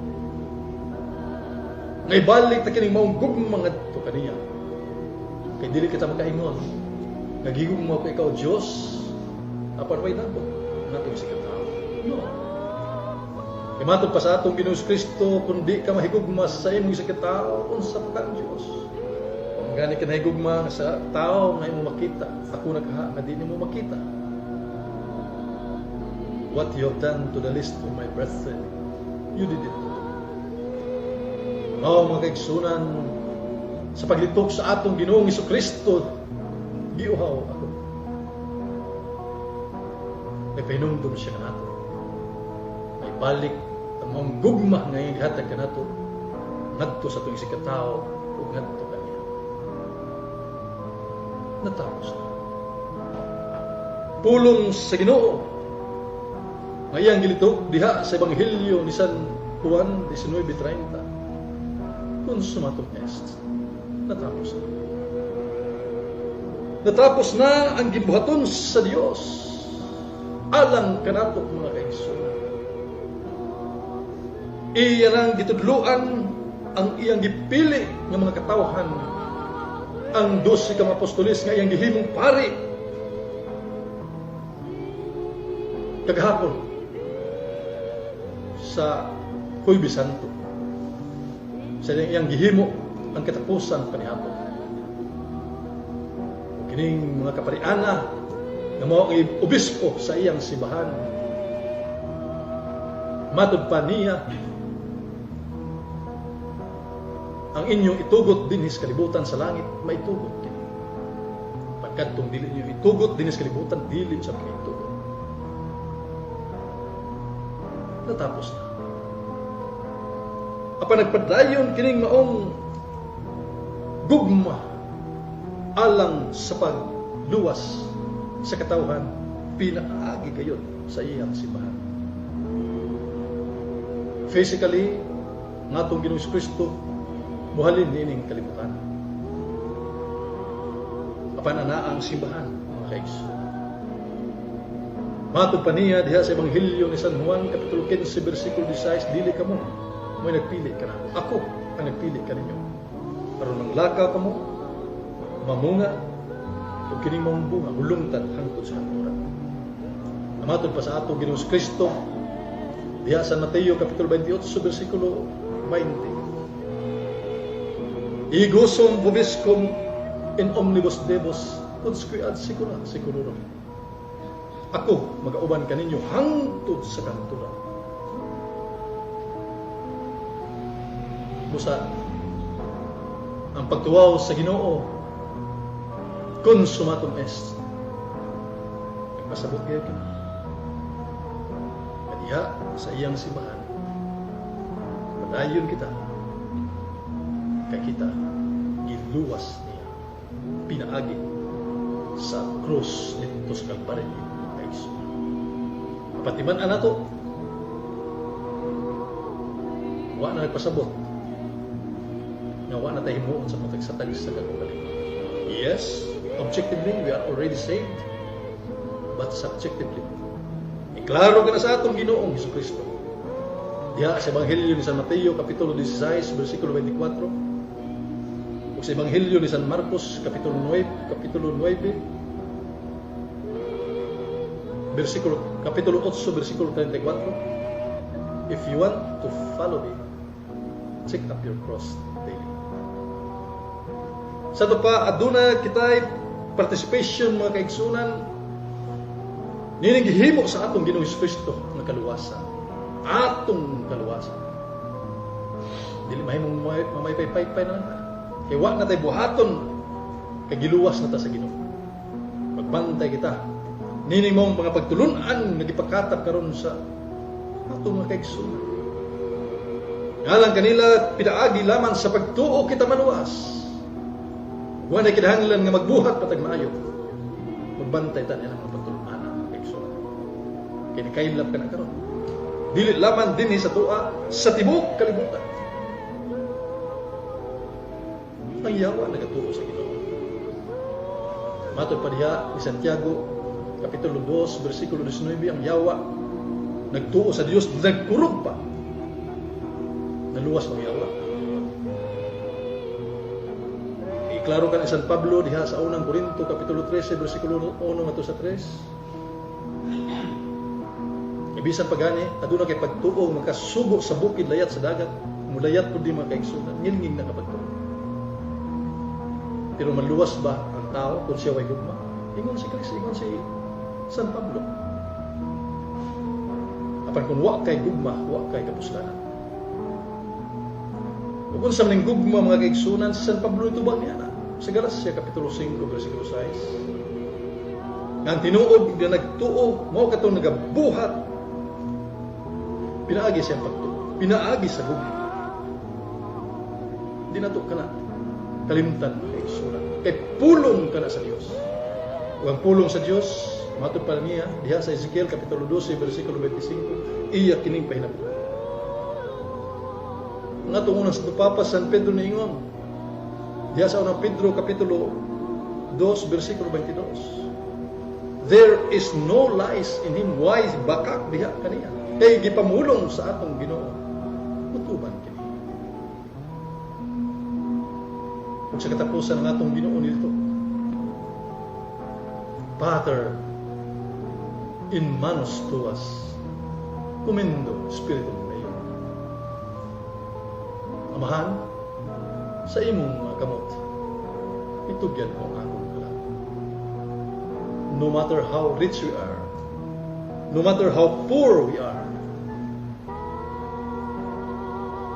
Ngay balik ta kining maong gugma ngadto kaniya. Kay dili kita makaingon. Nagigugma ko ikaw Dios. Apan way nabo natong sikataw. No. Kay matod pa sa atong Ginoong Kristo kundi ka mahigugma sa imong sikataw unsa pa kang Dios. Kung gani ka nahigugma sa tao nga imo makita, ako nagha nga di nimo makita. What you have done to the least of my brethren, you did it to me. Mga kaigsunan, sa paglitok sa atong Ginoong Kristo, giuhaw ako. Nagpahinumdum siya kanato. May balik ang mga gugma nga ihatag kanato, ngadto sa itong sikataw o ngadto kaniya. Natapos na. Pulong sa Ginoo, ngayang gilitok diha sa Ebanghelyo ni San Juan 19:30. Consumatum est. Natapos na. Natapos na ang gibuhaton sa Dios alang kanato mga kaigsunan. Iyan ang gitudluan ang iyang gipili ng mga katawhan, ang 12 ka mga apostoles nga iyang gihimong pari. Kagahapon sa Huwebes Santo, sa iyang gihimo ang katapusan panihapon. Kining mga kapariana nga mao ang obispo sa iyang simbahan, matod pa niya ang inyong itugot dinhi sa kalibutan sa langit, maitugot kini. Pagkadtong dili niyo itugot dinhi sa kalibutan, dili sa maitugot. Natapos na. Apan nagpadayon kining maong gugma alang sa pagluwas sa katawhan, pinaagi gayon sa iyang simbahan. Physically, natong Ginoong Kristo muhalin nining kalibutan. Apan ana ang simbahan, mga kaigsunan. Matod pa niya diha sa Ebanghelyo ni San Juan Kapitulo 15, versikulo 16, dili ka mo, may nagpili ka na. Ako ang nagpili ka ninyo. Aron ang lakaw ka mo, mamunga, o kining mong bunga, hulungtan hangtod sa hanturan. Matod pa sa atong Ginoong Kristo diha sa Mateo Kapitulo 28, versikulo 20. Igusum vobiscum in omnibus debus, udsque ad secula seculorum. Ako magauban kaninyo hangtod sa kanturan. Busa ang pagtuwaw sa Ginoo, consumatum est. Nagpasabot kayo kini. Kadiha sa iyang simbahan, padayon kita, kay kita giluwas niya, pinaagi sa krus nito sa Kalbaryo. Patiman ana to, wa na nagpasabot nga wa na tayo himuon sa patagsatag sa kagalingon. Yes, objectively we are already saved, but subjectively iklaro ka na sa atong Ginoong Hesukristo. Diha sa Ebanghelyo ni San Mateo kapitulo 16 bersikulo 24 ug sa Ebanghelyo ni San Marcos kapitulo 9 kapitulo 8 bersikulo 34. If you want to follow me, take up your cross daily. Sa ito pa, aduna kita'y participation mga kaigsunan, nining gihimo sa atong Ginoong Hesukristo nga kaluwasan. Atong kaluwasan. Dili mahimong mamaypay-paypay na lang. Kaya wa na tayo buhaton, kay giluwas na ta sa Ginoo. Magbantay kita. Nining mong mga pagtulunan nagipakatap karon sa atong mga kaigsunan. Ngalan kanila pinaagi laman sa pagtuo kita maluwas. Wa na kinahanglan nga magbuhat patag maayo. Magbantay ta nilang mga pagtulunan ng kaigsunan. Kaya nikailap ka na karon. Dili laman din sa tuwa sa tibok kalibutan. Ang yawa nagatuo sa Ginoo. Matod pa diha ni Santiago kapitulo 2 bersikulo 19, ang yawa nagtuo sa Dios, nagkurog pa. Naluwas ang yawa. Iklaro kan ni San Pablo diha sa unang Korinto kapitulo 13 bersikulo 1 ngadto sa 3. Ibisan pagani aduna kay pagtuo makasugo sa bukid layat sa dagat, mulayat pud di mga kaigsunan, ngilngig na kapagtuo. Pero maluwas ba ang tao kung siya way gugma? Ingon si Kristo, ingon si San Pablo. Apan kung wa kay gugma, wa kay kapuslanan. Kung sa maning gugma mga kaigsunan, si San Pablo tubang niya na. Sa Galacia kapitulo 5 bersikulo 6. Nga tinuod nga nagtuo, mao katong nagabuhat. Pinaagi siyang pagtuo. Pinaagi sa gugma. Di na to ka na kalimtan mga kaigsunan. Kay pulong ka na sa Dios. Kung ang pulong sa Dios, matod pa niya, diha sa Ezekiel kapitulo 12 bersikulo 25, iya kining pahinabutan. Nga tungunan sa Papa San Pedro niingon, diha sa unang Pedro kapitulo 2 bersikulo 22, there is no lies in him. Wise bakak diha kaniya. Kay gipamulong sa atong Ginoo. Mutuban kini. Kung sa katapusan ng atong Ginoo nito, Pater, in manos tuas, kumendo Espiritu Mayo. Amahan, sa imong mga kamot, itugyan mo ang akong kalat. No matter how rich we are, no matter how poor we are,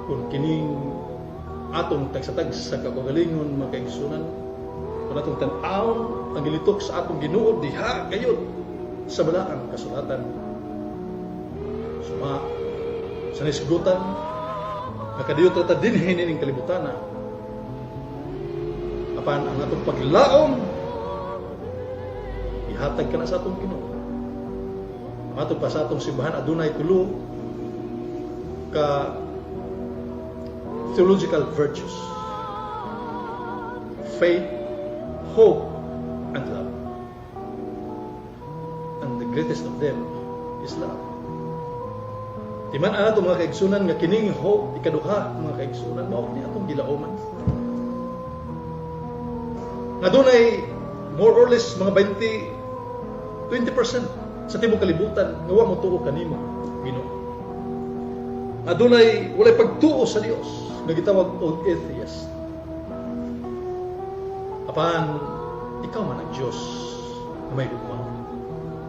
kung kining atong tagsatag sa kakagalingon mga kaigsunan, kung atong tan-aw ang gilitok sa atong Ginoo diha gayud sa balaang kasulatan, suma sa nisgutan nakadiyot ta dinhi ning kalibutan, apan ang atong paglaom ihatag ka na sa atong Ginoo. Matod pa sa atong simbahan adunay tulo ka theological virtues: faith, hope, and love. And the greatest of them is love. Timan ana itong mga kaigsunan nga kining hope, ikaduha mga kaigsunan, mao ni atong gilaoman. Nga dunay more or less mga 20% sa tibok kalibutan nga wa mo tuo kanimo Ginoo. Nga dunay walay pagtuo sa Dios nga gitawag og atheist. Apan ikaw man ang Diyos na may gugma.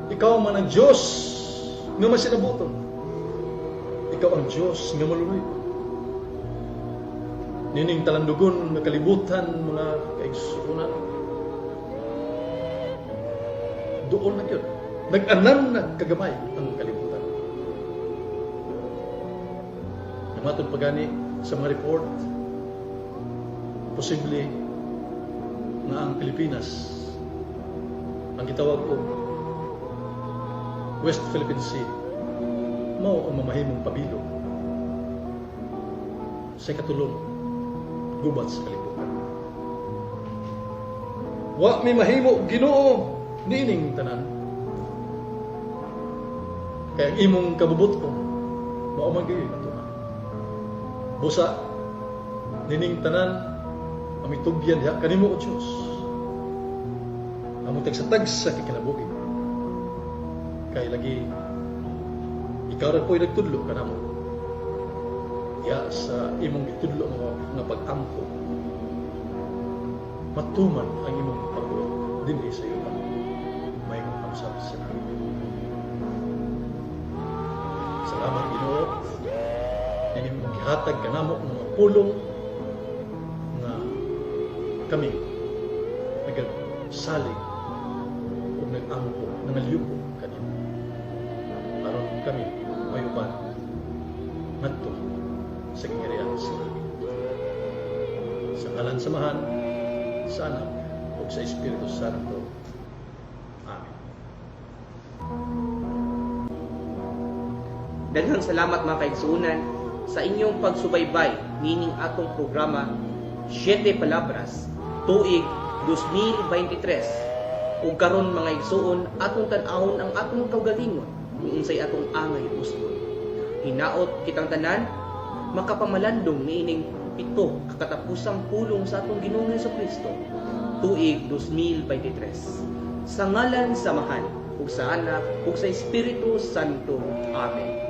Ikaw man ang Diyos nga masinabuton. Ikaw ang Diyos nga maluloy. Nining talandugon nga kalibutan mga kaigsunan. Doon na yun. Nag-anan na kagamay ang kalibutan. Namatod pagani sa mga report, posible na ang Pilipinas ang gitawag ko West Philippine Sea mao ang mamahimong pabilo sa katulong gubat sa kalibutan. Wa may mahimo og Ginoo niining tanan. Kaya ang imong kabubuton mao man gyud katunan. Busa nining tanan amitugyan diha kanimo o Dios. Amo tagsatagsa kikinabuhi. Kay lagi ikaw ra po'y nagtudlo kanamo. Ya sa imong gitudlo mo nga pag-ampo. Matuman ang imong pagbuot dinhi sa iyo lang. May pangusap sa salamat Ginoo. Dili mo gihatag kanamo ng mga pulong nga kami nagsalig o nag-ampo, nangalyubo kanimo. Aron kami mayuban ngadto sa kingharian sa langit. Sa ngalan samahan sa Anak ug sa Espiritu Santo. Amen. Daghang salamat mga kaigsuonan sa inyong pagsubaybay nining atong programa 7 Palabras tuig 2023. Ug karon mga igsuon atong tan-awon ang atong kaugalingon kung unsay atong angay uston. Hinaot kitang tanan makapamalandong niining 7 kakatapusang pulong sa atong Ginoong Hesukristo tuig 2023. Sa ngalan samahan ug sa Anak ug sa Espiritu Santo. Amen.